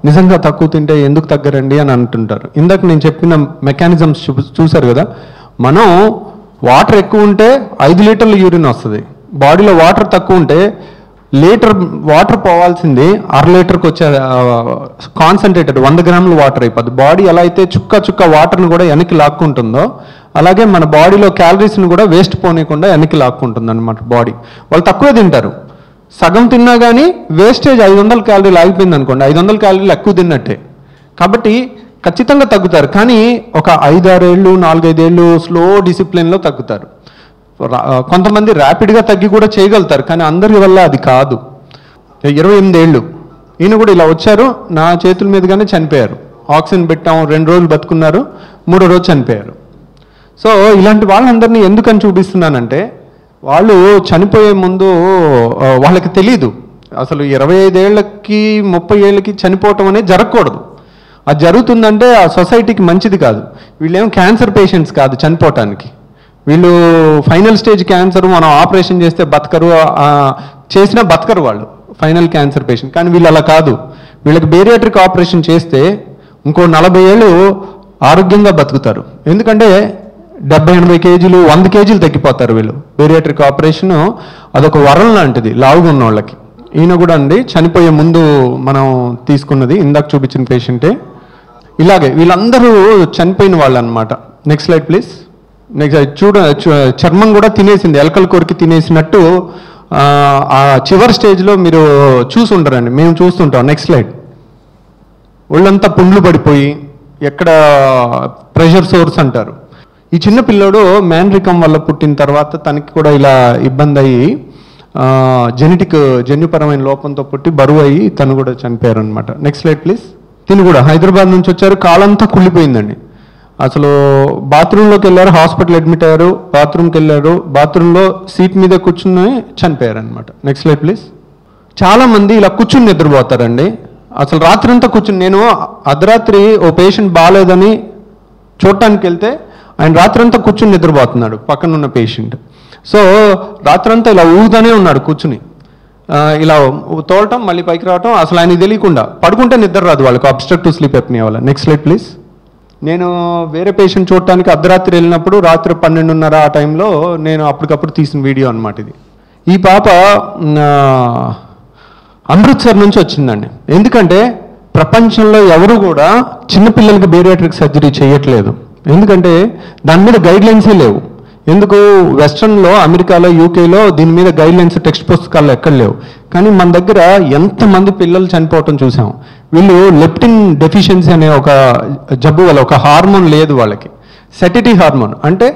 నిజంగా తక్కువ తింటే ఎందుకు తగ్గరండి అని అంటుంటారు. ఇందాక నేను చెప్పిన మెకానిజమ్స్ చూశారు కదా, మనం వాటర్ ఎక్కువ ఉంటే 5 లీటర్ల యూరిన్ వస్తుంది, బాడీలో వాటర్ తక్కువ ఉంటే లీటర్ వాటర్ పోవాల్సింది 1/2 లీటర్కి వచ్చే కాన్సన్ట్రేటెడ్ 100 గ్రాముల వాటర్ అయిపోద్ది. బాడీ ఎలా అయితే చుక్క వాటర్ని కూడా వెనక్కి లాక్కుంటుందో అలాగే మన బాడీలో క్యాలరీస్ని కూడా వేస్ట్ పోనీయకుండా వెనక్కి లాక్కుంటుంది అనమాట బాడీ. వాళ్ళు తక్కువే తింటారు, సగం తిన్నా కానీ వేస్టేజ్ 500 క్యాలరీలు ఆగిపోయింది అనుకోండి, 500 క్యాలరీలు ఎక్కువ తిన్నట్టే. కాబట్టి ఖచ్చితంగా తగ్గుతారు, కానీ ఒక 5-6 ఏళ్ళు 4-5 ఏళ్ళు స్లో డిసిప్లిన్లో తగ్గుతారు. కొంతమంది ర్యాపిడ్గా తగ్గి కూడా చేయగలుగుతారు, కానీ అందరి వల్ల అది కాదు. 28 ఏళ్ళు ఈయన కూడా ఇలా వచ్చారు, నా చేతుల మీదుగానే చనిపోయారు. ఆక్సిజన్ పెట్టాం, 2 రోజులు బతుకున్నారు, 3వ రోజు చనిపోయారు. సో ఇలాంటి వాళ్ళందరినీ ఎందుకని చూపిస్తున్నానంటే వాళ్ళు చనిపోయే ముందు వాళ్ళకి తెలీదు అసలు 25 ఏళ్ళకి 30 ఏళ్ళకి చనిపోవటం అనేది జరగకూడదు. అది జరుగుతుందంటే ఆ సొసైటీకి మంచిది కాదు. వీళ్ళేం క్యాన్సర్ పేషెంట్స్ కాదు చనిపోవటానికి, వీళ్ళు ఫైనల్ స్టేజ్ క్యాన్సర్, మనం ఆపరేషన్ చేస్తే బతకరు, చేసినా బతకరు వాళ్ళు ఫైనల్ క్యాన్సర్ పేషెంట్. కానీ వీళ్ళు అలా కాదు, వీళ్ళకి బేరియాట్రిక్ ఆపరేషన్ చేస్తే ఇంకో 40 ఏళ్ళు ఆరోగ్యంగా బతుకుతారు. ఎందుకంటే 70-80 కేజీలు 100 కేజీలు తగ్గిపోతారు వీళ్ళు. బేరియాట్రిక్ ఆపరేషన్ అదొక వరం లాంటిది లావుగా ఉన్న వాళ్ళకి. ఈయన కూడా అండి చనిపోయే ముందు మనం తీసుకున్నది, ఇందాక చూపించిన పేషెంటే. ఇలాగే వీళ్ళందరూ చనిపోయిన వాళ్ళు అనమాట. Next slide please. నెక్స్ట్ చర్మం కూడా తినేసింది, ఎలకల కొరికి తినేసినట్టు ఆ చివరి స్టేజ్లో మీరు చూసి ఉంటారండి, మేము చూస్తుంటాం. Next slide. ఒళ్ళంతా పుండ్లు పడిపోయి ఎక్కడ ప్రెషర్ సోర్స్ అంటారు. ఈ చిన్న పిల్లోడు మ్యాన్రికం వల్ల పుట్టిన తర్వాత తనకి కూడా ఇలా ఇబ్బంది అయ్యి జన్యుపరమైన లోపంతో పుట్టి బరువు అయ్యి తను కూడా చనిపోయారు అనమాట. Next slide please. తిని కూడా హైదరాబాద్ నుంచి వచ్చారు, కాలంతా కుళ్ళిపోయిందండి. అసలు బాత్రూంలోకి వెళ్ళారు, హాస్పిటల్ అడ్మిట్ అయ్యారు, బాత్రూమ్కి వెళ్ళారు, బాత్రూంలో సీట్ మీద కూర్చుని చనిపోయారు అనమాట. Next slide please. చాలామంది ఇలా కూర్చుని నిద్రపోతారండి. అసలు రాత్రంతా కూర్చుని, నేను అర్ధరాత్రి ఓ పేషెంట్ బాగాలేదని చూడటానికి వెళ్తే ఆయన రాత్రంతా కూర్చుని నిద్రపోతున్నాడు పక్కన ఉన్న పేషెంట్. సో రాత్రంతా ఇలా ఊగుతూనే ఉన్నాడు కూర్చుని, ఇలా తోలటం మళ్ళీ పైకి రావటం, అసలు ఆయన తెలియకుండా. పడుకుంటే నిద్ర రాదు వాళ్ళకి, అబ్స్ట్రక్టివ్ స్లీప్ ఎప్నియా వల్ల. Next slide please. నేను వేరే పేషెంట్ చూడటానికి అర్ధరాత్రి వెళ్ళినప్పుడు రాత్రి 12:30 ఆ టైంలో నేను అప్పటికప్పుడు తీసిన వీడియో అనమాట ఇది. ఈ పాప అమృత్సర్ నుంచి వచ్చిందండి. ఎందుకంటే ప్రపంచంలో ఎవరు కూడా చిన్నపిల్లలకి బేరియాట్రిక్ సర్జరీ చేయట్లేదు, ఎందుకంటే దాని మీద గైడ్లైన్సే లేవు. ఎందుకు? వెస్ట్రన్లో, అమెరికాలో, యూకేలో దీని మీద గైడ్లైన్స్ టెక్స్ట్ పుస్తకాల్లో ఎక్కడ లేవు. కానీ మన దగ్గర ఎంతమంది పిల్లలు చనిపోవటం చూసాం. వీళ్ళు లెప్టిన్ డెఫిషియన్సీ అనే ఒక జబ్బు వల్ల, ఒక హార్మోన్ లేదు వాళ్ళకి, సెటిటీ హార్మోన్. అంటే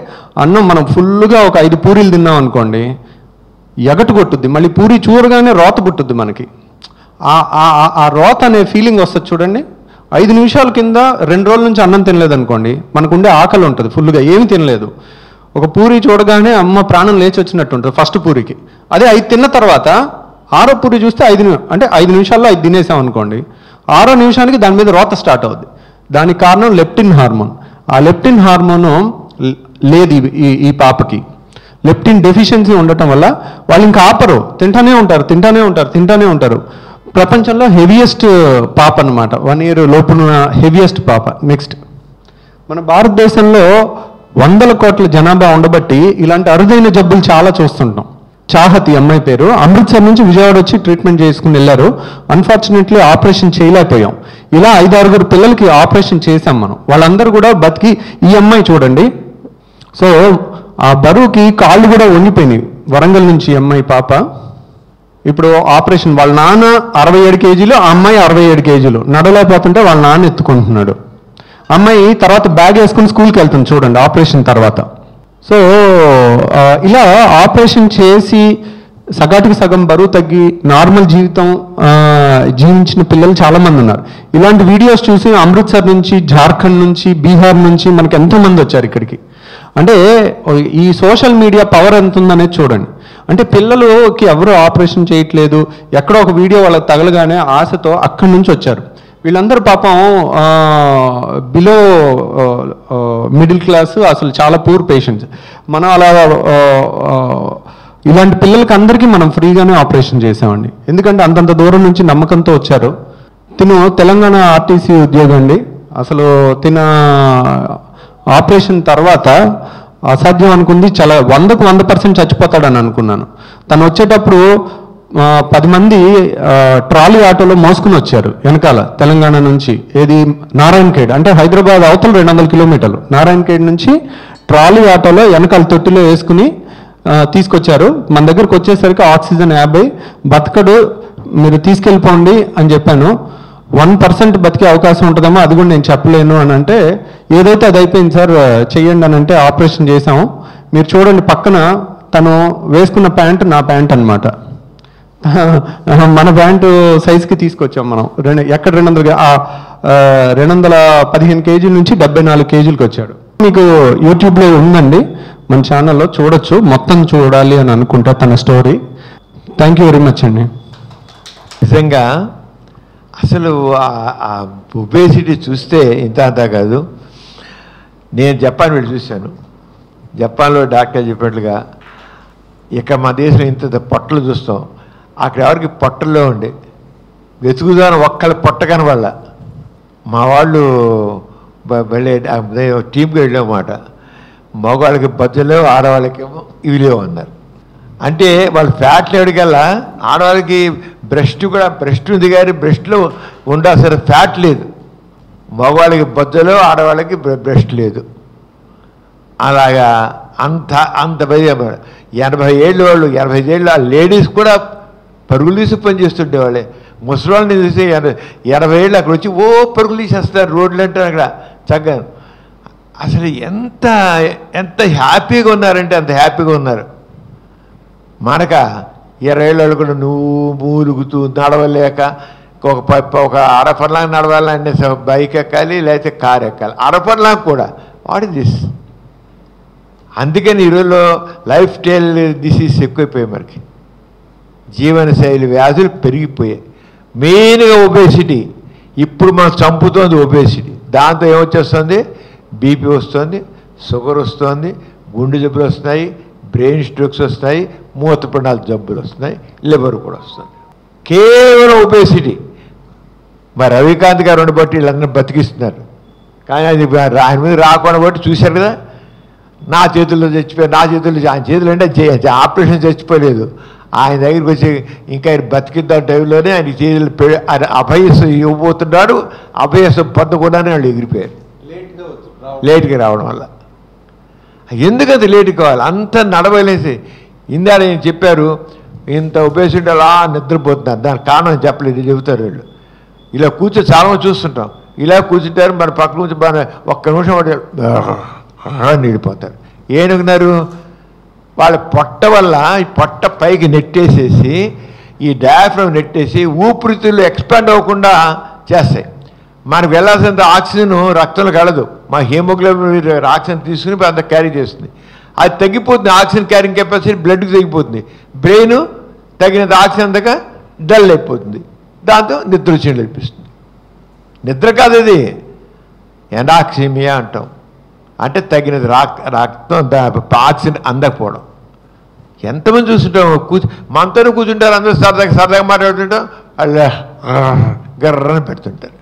అన్నం మనం ఫుల్గా ఒక 5 పూరీలు తిన్నాం అనుకోండి, ఎగటు కొట్టుద్ది, మళ్ళీ పూరి చూడగానే రోత పుట్టుద్ది మనకి. ఆ రోత అనే ఫీలింగ్ వస్తుంది చూడండి. 5 నిమిషాల కింద 2 రోజుల నుంచి అన్నం తినలేదు అనుకోండి, మనకుండే ఆకలి ఉంటుంది ఫుల్గా, ఏమి తినలేదు. ఒక పూరి చూడగానే అమ్మ ప్రాణం లేచి వచ్చినట్టు ఉంటుంది ఫస్ట్ పూరికి. అదే 5 తిన్న తర్వాత 6వ పూరి చూస్తే 5 నిమిషాల్లో 5 తినేసాం అనుకోండి, 6వ నిమిషానికి దాని మీద రోత స్టార్ట్ అవుద్ది. దానికి కారణం లెప్టిన్ హార్మోన్. ఆ లెప్టిన్ హార్మోను లేదు ఈ పాపకి. లెప్టిన్ డెఫిషియన్సీ ఉండటం వల్ల వాళ్ళు ఇంకా ఆపరు, తింటానే ఉంటారు. ప్రపంచంలో హెవియెస్ట్ పాప అనమాట, 1 year లోపున్న హెవియెస్ట్ పాప. నెక్స్ట్. మన భారతదేశంలో 100 కోట్ల జనాభా ఉండబట్టి ఇలాంటి అరుదైన జబ్బులు చాలా చూస్తుంటాం. చాహత్ ఈ అమ్మాయి పేరు, అమృత్సర్ నుంచి విజయవాడ వచ్చి ట్రీట్మెంట్ చేసుకుని వెళ్ళారు. అన్ఫార్చునేట్లీ ఆపరేషన్ చేయలేకపోయాం. ఇలా 5-6 పిల్లలకి ఆపరేషన్ చేశాం మనం, వాళ్ళందరూ కూడా బతికి. ఈ అమ్మాయి చూడండి, సో ఆ బరువుకి కాళ్ళు కూడా వండిపోయినాయి. వరంగల్ నుంచి ఈ అమ్మాయి పాప. ఇప్పుడు ఆపరేషన్, వాళ్ళ నాన్న 67 kgs, ఆ అమ్మాయి 67 kgs. నడలేకపోతుంటే వాళ్ళ నాన్న ఎత్తుకుంటున్నాడు. అమ్మాయి తర్వాత బ్యాగ్ వేసుకుని స్కూల్కి వెళ్తుంది చూడండి ఆపరేషన్ తర్వాత. సో ఇలా ఆపరేషన్ చేసి సగాటికి సగం బరువు తగ్గి నార్మల్ జీవితం జీవించిన పిల్లలు చాలామంది ఉన్నారు. ఇలాంటి వీడియోస్ చూసి అమృత్సర్ నుంచి, జార్ఖండ్ నుంచి, బీహార్ నుంచి మనకి ఎంతోమంది వచ్చారు ఇక్కడికి. అంటే ఈ సోషల్ మీడియా పవర్ ఎంత ఉందనేది చూడండి. అంటే పిల్లలకి ఎవరు ఆపరేషన్ చేయట్లేదు, ఎక్కడో ఒక వీడియో వాళ్ళకి తగలగానే ఆశతో అక్కడి నుంచి వచ్చారు. వీళ్ళందరూ పాపం బిలో మిడిల్ క్లాస్, అసలు చాలా పూర్ పేషెంట్స్. మనం అలా ఇలాంటి పిల్లలకి అందరికీ మనం ఫ్రీగానే ఆపరేషన్ చేసామండి, ఎందుకంటే అంతంత దూరం నుంచి నమ్మకంతో వచ్చారు. తిను తెలంగాణ ఆర్టీసీ ఉద్యోగం అండి. అసలు తిన ఆపరేషన్ తర్వాత అసాధ్యం అనుకుంది, చాలా 100కు 100% చచ్చిపోతాడని అనుకున్నాను. తను వచ్చేటప్పుడు 10 మంది ట్రాలీ ఆటోలో మోసుకుని వచ్చారు వెనకాల, తెలంగాణ నుంచి. ఏది? నారాయణఖేడ్, అంటే హైదరాబాద్ అవతల 200 కిలోమీటర్లు. నారాయణఖేడ్ నుంచి ట్రాలీ ఆటోలో వెనకాల తొట్టిలో వేసుకుని తీసుకొచ్చారు. మన దగ్గరకు వచ్చేసరికి ఆక్సిజన్ 50, బతకడు, మీరు తీసుకెళ్ళిపోండి అని చెప్పాను. 1% బతికే అవకాశం ఉంటుందమ్మా, అది కూడా నేను చెప్పలేను అని అంటే, ఏదైతే అది అయిపోయింది సార్, చెయ్యండి అని అంటే ఆపరేషన్ చేసాము. మీరు చూడండి పక్కన తను వేసుకున్న ప్యాంట్ నా ప్యాంట్ అనమాట. మన ప్యాంటు సైజుకి తీసుకొచ్చాం మనం. ఎక్కడ 215 kgs నుంచి 74 kgsకి వచ్చాడు. మీకు యూట్యూబ్లో ఉందండి, మన ఛానల్లో చూడొచ్చు, మొత్తం చూడాలి అని అనుకుంటా తన story. Thank you very much అండి. నిజంగా అసలు ఒబేసిటీ చూస్తే ఇంత అంతా కాదు. నేను జపాన్ వెళ్ళి చూశాను. జపాన్లో డాక్టర్ చెప్పినట్లుగా ఇక్కడ మన దేశంలో ఇంత పొట్టలు చూస్తాం, అక్కడ ఎవరికి పొట్టల్లో ఉండే వెతుకుదాని ఒక్కళ్ళ పొట్ట కనబడాల. మా వాళ్ళు వెళ్ళే టీంకి వెళ్ళామన్నమాట. మగవాళ్ళకి బతులేవు, ఆడవాళ్ళకేమో ఇవి లేవు అన్నారు. అంటే వాళ్ళు ఫ్యాట్ లేడుకల్లా ఆడవాళ్ళకి బ్రెస్ట్ కూడా, బ్రెస్ట్ ఉంది కానీ బ్రెస్ట్లో ఉండాల్సిన ఫ్యాట్ లేదు. మగవాళ్ళకి బొజ్జలు, ఆడవాళ్ళకి బ్రెస్ట్ లేదు. అలాగా అంత 80 ఏళ్ళు వాళ్ళు, 85 ఏళ్ళు ఆ లేడీస్ కూడా పరుగులు తీసి పని చేస్తుండేవాళ్ళే. ముసలివాళ్ళని చూసి 80 ఏళ్ళు అక్కడ వచ్చి పరుగులు తీసేస్తారు రోడ్లు అంటే అక్కడ చక్కగా. అసలు ఎంత హ్యాపీగా ఉన్నారంటే అంత హ్యాపీగా ఉన్నారు. మనక 20 ఏళ్ళు కూడా నువ్వు మూలుగుతూ నడవలేక ఒక అరపర్లాగా నడవాలంటే బైక్ ఎక్కాలి, లేకపోతే కారు ఎక్కాలి. అరపర్లాగా కూడా వాట్ ఇస్ దిస్? అందుకని ఈరోజులో లైఫ్ స్టైల్ డిసీజ్ ఎక్కువైపోయాయి. మనకి జీవనశైలి వ్యాధులు పెరిగిపోయాయి. మెయిన్గా ఒబేసిటీ ఇప్పుడు మనం చంపుతోంది ఒబేసిటీ. దాంతో ఏమొచ్చేస్తుంది? బీపీ వస్తుంది, షుగర్ వస్తుంది, గుండె జబ్బులు వస్తున్నాయి, బ్రెయిన్ స్ట్రోక్స్ వస్తాయి, మూత్రపిండాల జబ్బులు వస్తున్నాయి, లివర్ కూడా వస్తుంది. కేవలం ఒబేసిటీ. మరి రవికాంత్ గారు బట్టి వీళ్ళందరూ బతికిస్తున్నారు. కానీ అది ఆయన మీద రాకుండా బట్టి చూశారు కదా, నా చేతుల్లో చచ్చిపోయారు, ఆయన చేతులు అంటే ఆపరేషన్ చచ్చిపోలేదు. ఆయన దగ్గరికి వచ్చి ఇంకా ఆయన బతికిద్దాం టైంలోనే ఆయన చేతులు అభయస్సు ఇవ్వబోతున్నాడు. అభయస్సు పొందకుండానే వాళ్ళు ఎగిరిపోయారు, లేట్గా రావడం వల్ల. ఎందుకంత లేట్ కావాలి? అంత నడవలేసి ఇందాక నేను చెప్పారు, ఇంత ఒబేసిటీ అలా నిద్రపోతున్నారు. దానికి కారణం చెప్పలేదు, చెబుతారు వీళ్ళు. ఇలా కూర్చొని చాలామంది చూస్తుంటాం, ఇలా కూర్చుంటారు, మన పక్క నుంచి ఒక్క నిమిషం నీడిపోతారు. ఏనుకున్నారు? వాళ్ళ పొట్ట వల్ల ఈ పొట్ట పైకి నెట్టేసేసి ఈ డయాఫ్రమ్ నెట్టేసి ఊపిరితిత్తులు ఎక్స్పాండ్ అవ్వకుండా చేస్తాయి. మనకు వెళ్ళాల్సినంత ఆక్సిజన్ రక్తంలో కలదు. మా హీమోగ్లోబిన్ ఆక్సిజన్ తీసుకుని అంత క్యారీ చేస్తుంది. అది తగ్గిపోతుంది, ఆక్సిజన్ క్యారింగ్ కెపాసిటీ బ్లడ్కి తగ్గిపోతుంది. బ్రెయిన్ తగినంత ఆక్సిజన్ అందక డల్ అయిపోతుంది. దాంతో నిద్ర వచ్చి అనిపిస్తుంది. నిద్ర కాదు అది, ఎనాక్సిమియా అంటాం. అంటే తగినది రక్తం ఆక్సిజన్ అందకపోవడం. ఎంతమంది చూస్తుంటాం, మనతోనే కూర్చుంటారు, అందరూ సరదాగా మాట్లాడుతుంటాం, వాళ్ళు గర్రని పెడుతుంటారు.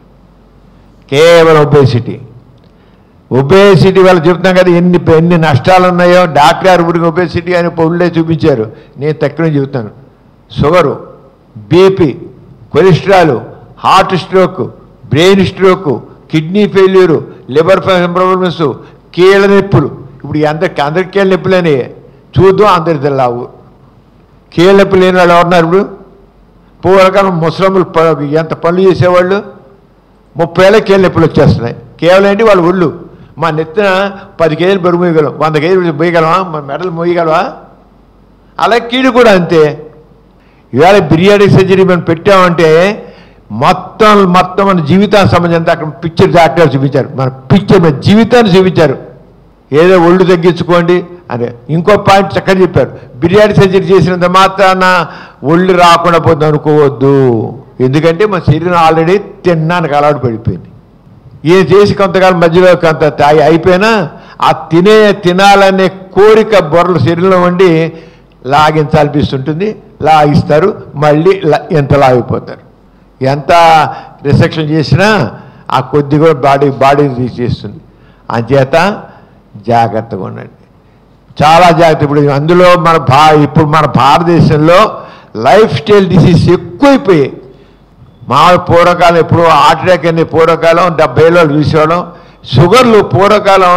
కేవలం ఒబేసిటీ వాళ్ళు చెప్తున్నాం కదా, ఎన్ని నష్టాలు ఉన్నాయో. డాక్టర్ గారు ఊరికి ఒబేసిటీ అని పొళ్ళే చూపించారు. నేను తక్కువ చెబుతాను. Sugar, BP, cholesterol, heart stroke, brain stroke, kidney failure, liver problems, కీళ్ళ నొప్పులు. ఇప్పుడు అందరికి కీళ్ళ నొప్పులని చూద్దాం. అందరి తెల్లావు కీళ్ళ నొప్పులు లేని వాళ్ళు ఎవరున్నారు? ఇప్పుడు పూర్వకాలం ముసలములు ఎంత పనులు చేసేవాళ్ళు, 30 ఏళ్ళ కీళ్ళ నొప్పులు వచ్చేస్తున్నాయి. కేవలం ఏంటి? వాళ్ళ ఒళ్ళు. మా నెత్తిన 10 కేజీలు బరువు మోయగలం, 100 కేజీలు మోయగలమా? మన మెడలు మోయగలవా? అలాగే కీడు కూడా అంతే. ఇవాళ బిర్యానీ సర్జరీ మనం పెట్టామంటే మొత్తం మన జీవితానికి సంబంధించి అక్కడ పిక్చర్ డాక్టర్ చూపించారు. మన జీవితాన్ని చూపించారు. ఏదో ఒళ్ళు తగ్గించుకోండి అని. ఇంకో పాయింట్ చక్కగా చెప్పారు, బిర్యానీ సర్జరీ చేసినంత మాత్రాన ఒళ్ళు రాకుండా పోతుంది అనుకోవద్దు. ఎందుకంటే మన శరీరం ఆల్రెడీ తినడానికి అలవాటు పడిపోయింది. ఈయన చేసి కొంతకాలం మధ్యలో కొంత అయిపోయినా ఆ తినాలనే కోరిక బొర్రలు శరీరంలో ఉండి లాగించాలనిపిస్తుంటుంది. లాగిస్తారు, మళ్ళీ ఎంత లాగిపోతారు. ఎంత రిసెక్షన్ చేసినా ఆ కొద్ది కూడా బాడీ తీసేస్తుంది. అంచేత జాగ్రత్తగా ఉండండి, చాలా జాగ్రత్త. ఇప్పుడు అందులో ఇప్పుడు మన భారతదేశంలో లైఫ్ స్టైల్ డిసీజ్ ఎక్కువైపోయాయి. మా పూర్వకాలం ఎప్పుడు హార్ట్ అటాక్ అనే పూర్వకాలం 70 ఏళ్ళు చూసేవాళ్ళం. షుగర్లు పూర్వకాలం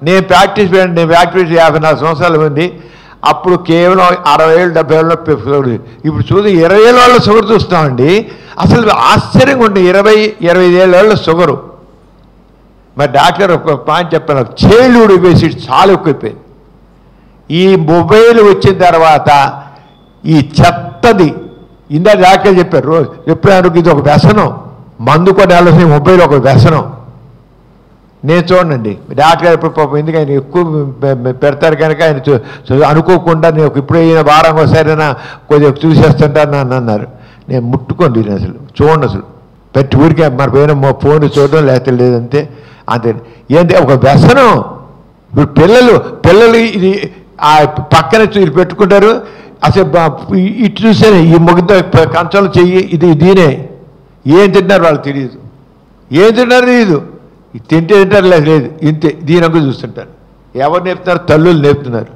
నేను ప్రాక్టీస్ 54 సంవత్సరాలు ఉంది. అప్పుడు కేవలం 60 ఏళ్ళు 70 ఏళ్ళలో షుగర్. ఇప్పుడు చూసి 20 ఏళ్ళ వాళ్ళు షుగర్ చూస్తామండి. అసలు ఆశ్చర్యంగా ఉండే 20-25 ఏళ్ళ షుగరు. మరి డాక్టర్ ఒక పాయింట్ చెప్పాను, చైల్డ్హుడ్ ఒబేసిటీ చాలా ఎక్కువైపోయింది. ఈ మొబైల్ వచ్చిన తర్వాత ఈ చెత్తది ఇందాక డాక్టర్ చెప్పారు, రోజు ఎప్పుడైనా ఇది ఒక వ్యసనం. మందు కూడా వెళ్ళాల్సిన మొబైల్ ఒక వ్యసనం. నేను చూడండి డాక్టర్ గారు ఇప్పుడు పాపం ఎందుకు ఆయన ఎక్కువ పెడతారు కనుక ఆయన అనుకోకుండా నేను ఇప్పుడు అయిన వారం ఒకసారైనా కొద్దిగా చూసేస్తుంటాను నన్ను అన్నారు. నేను ముట్టుకోండి అసలు చూడండి, అసలు పెట్టి ఊరికే మన పోయిన ఫోన్ చూడడం లేకపోతే లేదంతే అంతే. ఏంటి ఒక వ్యసనం. ఇప్పుడు పిల్లలు ఇది ఆ పక్కన పెట్టుకుంటారు. అసలు ఇటు చూసేనే ఈ ముగ్గుతో కంచాలు చెయ్యి దీనే ఏం తింటున్నారు వాళ్ళు తెలియదు, ఏం తింటున్నారు తెలియదు. తింటారు లేదు ఇంతే, దీనంగా చూస్తుంటారు. ఎవరు నేర్పుతున్నారు? తల్లులు నేర్పుతున్నారు.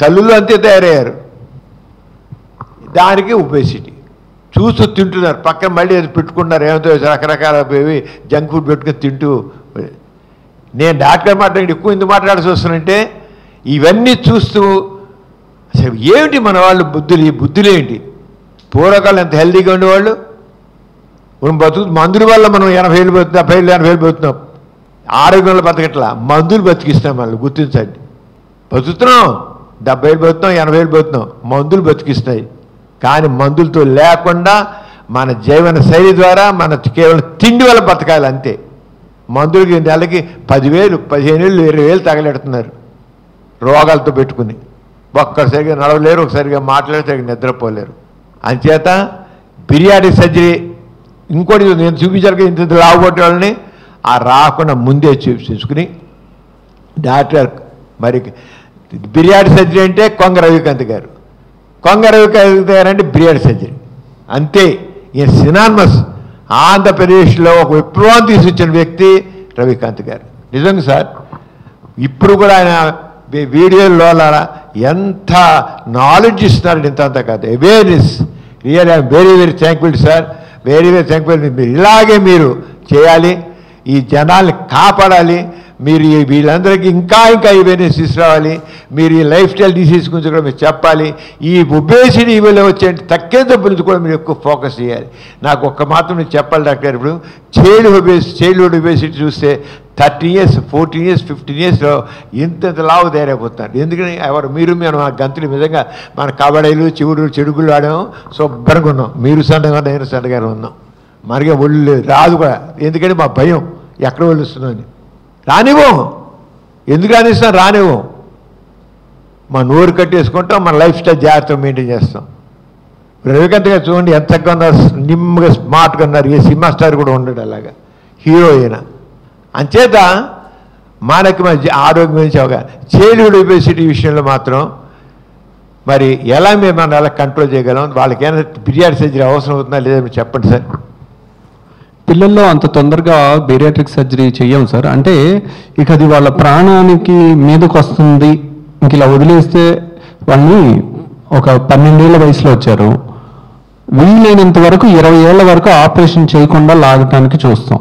తల్లులు అంతే తయారయ్యారు. దానికి ఒబేసిటీ చూస్తూ తింటున్నారు, పక్కన మళ్ళీ అది పెట్టుకుంటున్నారు, ఏమంతో రకరకాల జంక్ ఫుడ్ పెట్టుకుని తింటూ. నేను డాక్టర్ మాట్లాడి ఎక్కువ ఎందుకు మాట్లాడాల్సి వస్తుందంటే ఇవన్నీ చూస్తూ అసలు ఏమిటి మన వాళ్ళు బుద్ధులేంటి? పూర్వకాలం ఎంత హెల్తీగా ఉండేవాళ్ళు. మనం మందుల వల్ల మనం 80 ఏళ్ళు పోతున్నాం, 70 ఏళ్ళు 80 ఏళ్ళు పోతున్నాం. ఆరోగ్యంలో బతకట్లా, మందులు బతికిస్తాం. వాళ్ళు గుర్తించండి, బతుకుతున్నాం 70 ఏళ్ళు పోతున్నాం, 80 ఏళ్ళు పోతున్నాం, మందులు బతికిస్తాయి. కానీ మందులతో లేకుండా మన జీవన శైలి ద్వారా మన కేవలం తిండి వల్ల బతకాలి అంతే. మందులకి నెలకి 10,000, 15,000, 20,000 తగలెడుతున్నారు రోగాలతో పెట్టుకుని. ఒక్కరు సరిగా నడవలేరు, ఒకసారిగా మాట్లాడి సరిగ్గా నిద్రపోలేరు. అంచేత పిరియాడిక్ సర్జరీ ఇంకోటి నేను చూపించారు కదా, ఇంత లావుగొట్టే వాళ్ళని ఆ రాకుండా ముందే చూపించుకుని డాక్టర్. మరి పిరియాడిక్ సర్జరీ అంటే కొంగ రవికాంత్ గారు, కొంగ రవికాంత్ గారు అంటే పిరియాడిక్ సర్జరీ అంతే. ఈయన సినానిమస్. ఆంధ్రప్రదేశ్లో ఒక విప్లవం తీసుకొచ్చిన వ్యక్తి రవికాంత్ గారు. నిజంగా సార్, ఇప్పుడు కూడా ఆయన వీడియోలో ఎంత నాలెడ్జ్ ఇస్తున్నారండి, ఇంత కాదు, awareness. Real I'm very very thankful sir, very very thankful. మీరు ఇలాగే మీరు చేయాలి, ఈ జనాల్ని కాపాడాలి. మీరు వీళ్ళందరికీ ఇంకా అవేర్నెస్ తీసుకురావాలి. మీరు ఈ లైఫ్ స్టైల్ డిసీజ్ గురించి కూడా మీరు చెప్పాలి. ఈ ఒబేసిటీ ఇవిలో వచ్చే తక్కువ గురించి కూడా మీరు ఎక్కువ ఫోకస్ చేయాలి. నాకు ఒక్క మాత్రం నేను చెప్పాలి డాక్టర్, ఇప్పుడు చైల్డ్హుడ్ ఒబేసిటీ చూస్తే 30 years, 14 years, 15 yearsలో ఇంత లావు తయారైపోతున్నారు. ఎందుకని మీరు మన గంతులు నిజంగా మన కబడ్డీలు చెడుగులు ఆడాము, శుభ్రంగా ఉన్నాం. మీరు సండగా నేను సండగానే ఉన్నాం. మనకి ఒళ్ళు రాదు కూడా, ఎందుకంటే మా భయం ఎక్కడ ఒళ్ళుస్తుందని. రానివ్వం. ఎందుకు రానిస్తాం? రానివ్వం. మా నోరు కట్టేసుకుంటాం, మన లైఫ్ స్టైల్ జాగ్రత్తగా మెయింటైన్ చేస్తాం. రవికాంత్ గారు చూడండి ఎంత చక్కగా ఉన్నారు, నిమ్మగా స్మార్ట్గా ఉన్నారు. ఏ సినిమా స్టార్ కూడా ఉండడు అలాగా, హీరో అయినా. అంచేత మనకి మన ఆరోగ్యం గురించి ఒక చైల్డ్హుడ్ ఒబేసిటీ విషయంలో మాత్రం మరి ఎలా మనం ఎలా కంట్రోల్ చేయగలం? వాళ్ళకి ఏమైనా పిరియాడిక్ సర్జరీ అవసరం అవుతుందా లేదా మీరు చెప్పండి సార్. పిల్లల్లో అంత తొందరగా బేరియాట్రిక్ సర్జరీ చెయ్యం సార్. అంటే ఇక అది వాళ్ళ ప్రాణానికి మీదకు వస్తుంది, ఇంక ఇలా వదిలేస్తే వాళ్ళని ఒక 12 ఏళ్ల వయసులో వచ్చారు, వీలైనంత వరకు 20 ఏళ్ల వరకు ఆపరేషన్ చేయకుండా లాగటానికి చూస్తాం.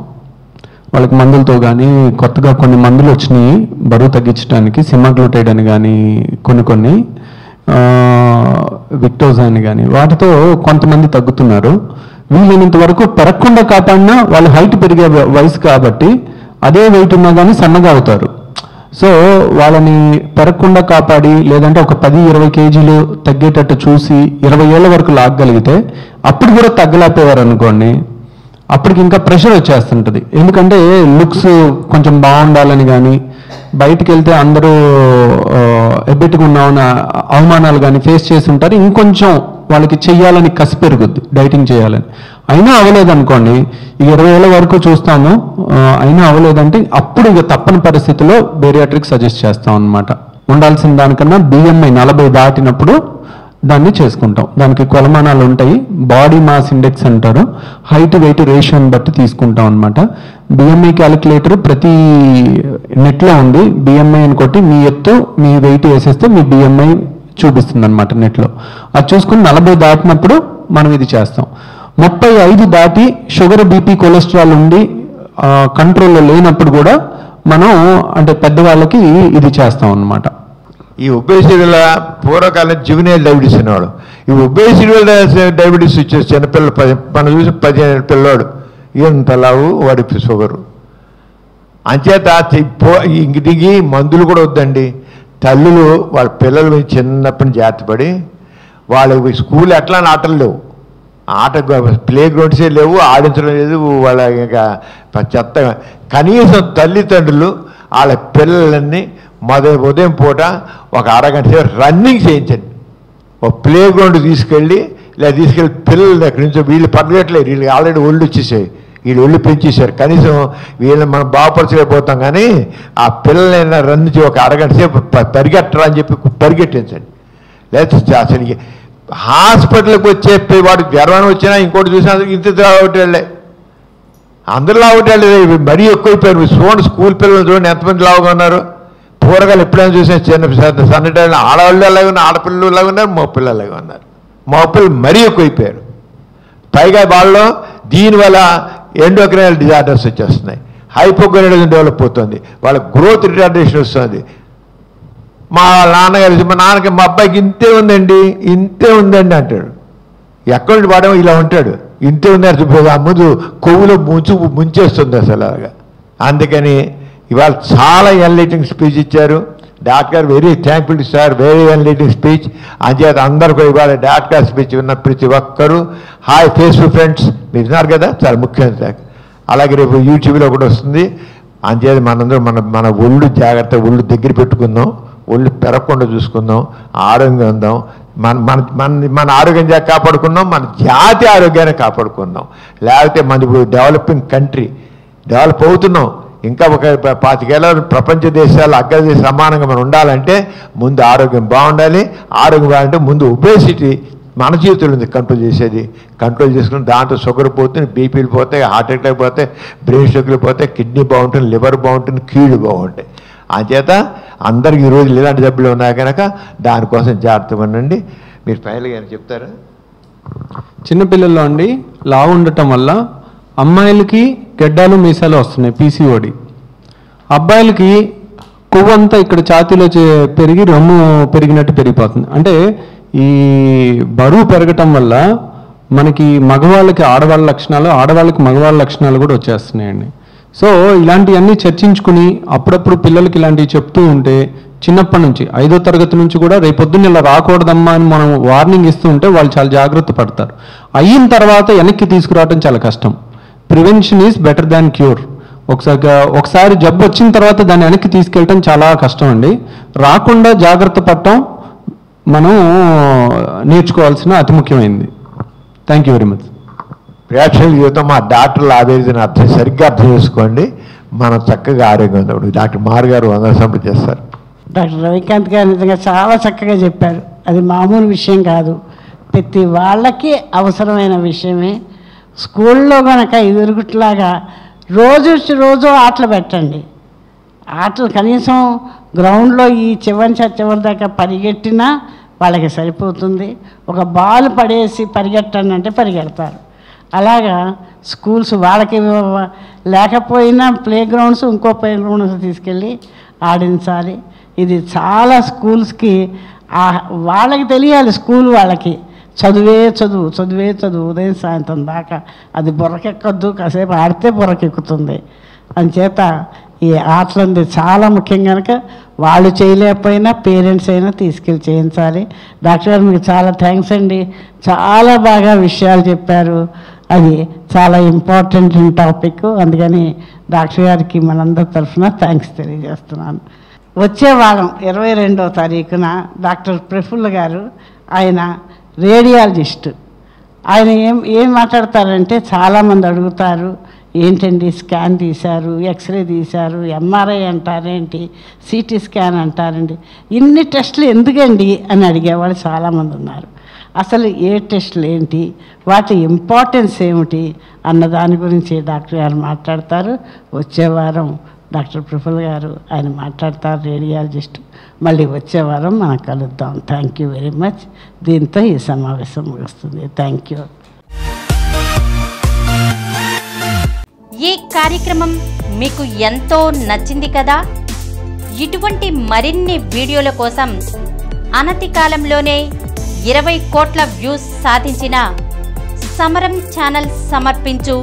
వాళ్ళకి మందులతో కానీ, కొత్తగా కొన్ని మందులు వచ్చినాయి బరువు తగ్గించడానికి, సిమాగ్లూటైడ్ అని కానీ, కొన్ని విక్టోజా అని కానీ, వాటితో కొంతమంది తగ్గుతున్నారు. వీలైనంత వరకు పెరగకుండా కాపాడినా వాళ్ళు హైట్ పెరిగే వయసు కాబట్టి అదే వెయిట్ ఉన్నా కానీ సన్నగా అవుతారు. సో వాళ్ళని పెరగకుండా కాపాడి, లేదంటే ఒక 10-20 కేజీలు తగ్గేటట్టు చూసి 20 ఏళ్ల వరకు లాగగలిగితే అప్పుడు కూడా తగ్గలేకపోయారు అనుకోండి, అప్పటికి ఇంకా ప్రెషర్ వచ్చేస్తుంటుంది. ఎందుకంటే లుక్స్ కొంచెం బాగుండాలని కానీ, బయటికి వెళ్తే అందరూ ఎబ్బెట్టుగా ఉన్న అవమానాలు కానీ ఫేస్ చేసి ఉంటారు. ఇంకొంచెం వాళ్ళకి చెయ్యాలని కసి పెరుగుద్ది, డైటింగ్ చేయాలని. అయినా అవ్వలేదనుకోండి, ఈ 20 ఏళ్ల వరకు చూస్తాము, అయినా అవ్వలేదంటే అప్పుడు ఇక తప్పని పరిస్థితిలో బేరియాట్రిక్ సజెస్ట్ చేస్తాం అనమాట. ఉండాల్సిన దానికన్నా BMI 40 దాటినప్పుడు దాన్ని చేసుకుంటాం. దానికి కొలమానాలు ఉంటాయి, బాడీ మాస్ ఇండెక్స్ అంటారు, హైట్ వెయిట్ రేషియోని బట్టి తీసుకుంటాం అనమాట. BMI క్యాలిక్యులేటర్ ప్రతి నెట్లో ఉంది. BMI అని కొట్టి మీ ఎత్తు మీ వెయిట్ వేసేస్తే మీ BMI చూపిస్తుంది అనమాట నెట్లో. అది చూసుకుని 40 దాటినప్పుడు మనం ఇది చేస్తాం. 35 దాటి షుగర్, BP, కొలెస్ట్రాల్ ఉండి కంట్రోల్లో లేనప్పుడు కూడా మనం అంటే పెద్దవాళ్ళకి ఇది చేస్తాం అన్నమాట. ఈ ఒబేసిటీ వల్ల పూర్వకాలం జువెనైల్ డయాబెటీస్ అనేవాడు. ఈ ఒబేసిటీ వల్ల డయాబెటీస్ వచ్చేసి చిన్నపిల్లలు మనం చూసి 15 పిల్లోడు ఎంత లావు, వాడి షుగరు. అంచేత ఇంక దిగి మందులు కూడా వద్దండి. తల్లులు వాళ్ళ పిల్లలు చిన్నప్పటి నుంచి జాగ్రత్త పడి, వాళ్ళ స్కూల్ ఎట్లా ఆటలు లేవు, ప్లే గ్రౌండ్సే లేవు, ఆడించడం లేదు, వాళ్ళ ఇంకా చెత్త. కనీసం తల్లిదండ్రులు వాళ్ళ పిల్లలన్నీ ఉదయం పూట ఒక అరగంట సేపు రన్నింగ్ చేయించండి. ఒక ప్లే గ్రౌండ్ తీసుకెళ్ళి పిల్లలు దగ్గర నుంచి వీళ్ళు పడగట్లేదు, వీళ్ళు ఆల్రెడీ ఒళ్ళు వచ్చేసాయి, వీళ్ళు ఒళ్ళు పెంచేశారు. కనీసం వీళ్ళని మనం బాగుపరచలేకపోతాం, కానీ ఆ పిల్లలైనా రన్ ఒక అరగంట సేపు పరిగెట్టరా అని చెప్పి పరిగెట్టించండి. లేకపోతే అసలు హాస్పిటల్కి వచ్చే వాడు జ్వరం వచ్చినా ఇంకోటి చూసినా ఇంత లావుటాళ్ళే, అందరూ లావుటాళ్ళే, మరీ ఎక్కువైపోయారు. చూడండి స్కూల్ పిల్లలు చూడండి ఎంతమంది లావుగా ఉన్నారు. పూరగాలు ఎప్పుడైనా చూసినా చిన్న సన్నటాళ్ళు ఆడవాళ్ళు అలాగే ఉన్నారు, ఆడపిల్లలు అలాగే ఉన్నారు, మగపిల్లలు అలాగే ఉన్నారు. మగపిల్లలు మరీ ఎక్కువైపోయారు. పైగా వాళ్ళలో దీనివల్ల ఎండోక్రైనల్ డిజార్డర్స్ వచ్చేస్తున్నాయి, హైపోగొనైడిజం డెవలప్ అవుతుంది, వాళ్ళ గ్రోత్ రిటార్డేషన్ వస్తుంది. మా నాన్నగారు మా అబ్బాయికి ఇంతే ఉందండి అంటాడు. ఎక్కడి నుంచి వాడేమో ఇలా ఉంటాడు, ఇంతే ఉంది ముందు కొవ్వులో ముంచేస్తుంది అసలు అలాగా. అందుకని ఇవాళ చాలా ఎన్లైటింగ్ స్పీచ్ ఇచ్చారు doctor. Very thankful sir, very enlightening speech. అంచేత అందరూ ఇవాళ డాక్టర్ స్పీచ్ విన్న ప్రతి ఒక్కరూ హాయ్ ఫేస్బుక్ ఫ్రెండ్స్ మీరు విన్నారు కదా, చాలా ముఖ్యమైన. అలాగే రేపు యూట్యూబ్లో కూడా వస్తుంది. అంచేత మనందరం మన ఒళ్ళు జాగ్రత్త, ఒళ్ళు దగ్గర పెట్టుకుందాం, ఒళ్ళు పెరగకుండా చూసుకుందాం, ఆరోగ్యంగా ఉందాం. మన ఆరోగ్యం కాపాడుకుందాం, మన జాతి ఆరోగ్యాన్ని కాపాడుకుందాం. లేకపోతే మన ఇప్పుడు డెవలపింగ్ కంట్రీ డెవలప్ అవుతున్నాం, ఇంకా ఒక 25 ఏళ్ళ ప్రపంచ దేశాలు అగ్రదేశ సమానంగా మనం ఉండాలంటే ముందు ఆరోగ్యం బాగుండాలి. ఆరోగ్యం బాగుంటే ముందు ఒబేసిటీ మన జీవితంలో ఉంది కంట్రోల్ చేసేది. కంట్రోల్ చేసుకుని దాంట్లో షుగర్ పోతుంది, బీపీలు పోతాయి, హార్ట్ అటాక్ పోతాయి, బ్రెయిన్ స్ట్రోక్లు పోతాయి, కిడ్నీ బాగుంటుంది, లివర్ బాగుంటుంది, కీళ్ళు బాగుంటాయి. అంచేత అందరికి ఈరోజు ఇలాంటి జబ్బులు ఉన్నాయి కనుక దానికోసం జాగ్రత్తగా ఉండండి. మీరు ఫైనల్గా ఏమైనా చెప్తారా? చిన్నపిల్లల్లో అండి లావు ఉండటం వల్ల అమ్మాయిలకి గడ్డాలు మీసాలు వస్తున్నాయి, పీసీఓడి. అబ్బాయిలకి కొవ్వంతా ఇక్కడ ఛాతీలో పెరిగి రొమ్ము పెరిగినట్టు పెరిగిపోతుంది. అంటే ఈ బరువు పెరగటం వల్ల మనకి మగవాళ్ళకి ఆడవాళ్ళ లక్షణాలు, ఆడవాళ్ళకి మగవాళ్ళ లక్షణాలు కూడా వచ్చేస్తున్నాయండి. సో ఇలాంటివన్నీ చర్చించుకుని అప్పుడప్పుడు పిల్లలకి ఇలాంటివి చెప్తూ ఉంటే చిన్నప్పటి నుంచి 5వ తరగతి నుంచి కూడా రేపొద్దున్న ఇలా రాకూడదమ్మా అని మనం వార్నింగ్ ఇస్తూ ఉంటే వాళ్ళు చాలా జాగ్రత్త పడతారు. అయిన తర్వాత వెనక్కి తీసుకురావడం చాలా కష్టం. Prevention is better than cure. ఒకసారి జబ్బు వచ్చిన తర్వాత దాన్ని వెనక్కి తీసుకెళ్ళటం చాలా కష్టం అండి. రాకుండా జాగ్రత్త పడటం మనం నేర్చుకోవాల్సిన అతి ముఖ్యమైనది. Thank you very much. ప్రేక్షకుల జీవితం మా డాక్టర్ల ఆవేదన సరిగ్గా అర్థం చేసుకోండి, మనం చక్కగా ఆరోగ్యంగా ఉంటుంది. డాక్టర్ మారు గారు వందన సంపద చేస్తారు. డాక్టర్ రవికాంత్ గారు నిజంగా చాలా చక్కగా చెప్పారు. అది మామూలు విషయం కాదు, ప్రతి వాళ్ళకి అవసరమైన విషయమే. స్కూల్లో కనుక ఎదురుగుట్లాగా రోజు ఆటలు పెట్టండి. ఆటలు కనీసం గ్రౌండ్లో ఈ చివరి దాకా పరిగెట్టినా వాళ్ళకి సరిపోతుంది. ఒక బాల్ పడేసి పరిగెట్టండి అంటే పరిగెడతారు. అలాగా స్కూల్స్ వాళ్ళకి లేకపోయినా ప్లే గ్రౌండ్స్, ఇంకో ప్లే గ్రౌండ్స్ తీసుకెళ్ళి ఆడించాలి. ఇది చాలా స్కూల్స్కి వాళ్ళకి తెలియాలి. స్కూల్ వాళ్ళకి చదువే చదువు ఉదయం సాయంత్రం దాకా. అది బుర్రకెక్కద్దు, కాసేపు ఆడితే బుర్రకెక్కుతుంది. అంచేత ఈ ఆటలంది చాలా ముఖ్యం కనుక వాళ్ళు చేయలేకపోయినా పేరెంట్స్ అయినా తీసుకెళ్ళి చేయించాలి. డాక్టర్ గారు మీకు చాలా థ్యాంక్స్ అండి, చాలా బాగా విషయాలు చెప్పారు. అది చాలా ఇంపార్టెంట్ టాపిక్. అందుకని డాక్టర్ గారికి మనందరి తరఫున థ్యాంక్స్ తెలియజేస్తున్నాను. వచ్చే వారం 22వ తారీఖున డాక్టర్ ప్రఫుల్ల గారు, ఆయన రేడియాలజిస్ట్. ఆయన ఏం మాట్లాడతారంటే చాలామంది అడుగుతారు, ఏంటండి స్కాన్ తీశారు, ఎక్స్రే తీశారు, ఎంఆర్ఐ అంటారేంటి, సిటీ స్కాన్ అంటారండి, ఇన్ని టెస్టులు ఎందుకండి అని అడిగేవాళ్ళు చాలామంది ఉన్నారు. అసలు ఏ టెస్టులు ఏంటి, వాటి ఇంపార్టెన్స్ ఏమిటి అన్న దాని గురించి డాక్టర్ గారు మాట్లాడతారు. వచ్చే వారం డాక్టర్ ప్రఫుల్ల గారు ఆయన మాట్లాడతారు, రేడియాలజిస్ట్. మళ్ళీ వచ్చే వారం మనం కలుద్దాం. Thank you very much. దీంతో ఈ సమావేశం ముగుస్తుంది. Thank you. ఈ కార్యక్రమం మీకు ఎంతో నచ్చింది కదా. ఇటువంటి మరిన్ని వీడియోల కోసం అనతి కాలంలోనే 20 కోట్ల వ్యూస్ సాధించిన సమరం ఛానల్ సమర్పించు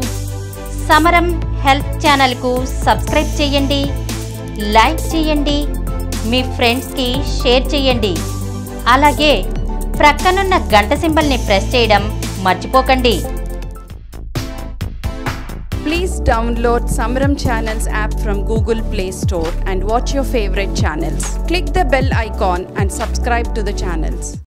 సమరం హెల్త్ ఛానల్కు సబ్స్క్రైబ్ చేయండి, లైక్ చేయండి, మీ ఫ్రెండ్స్కి షేర్ చేయండి. అలాగే ప్రక్కనున్న గంట సింబల్ని ప్రెస్ చేయడం మర్చిపోకండి. Please download Samaram Channels app from Google Play Store and watch your favorite channels. Click the bell icon and subscribe to the channels.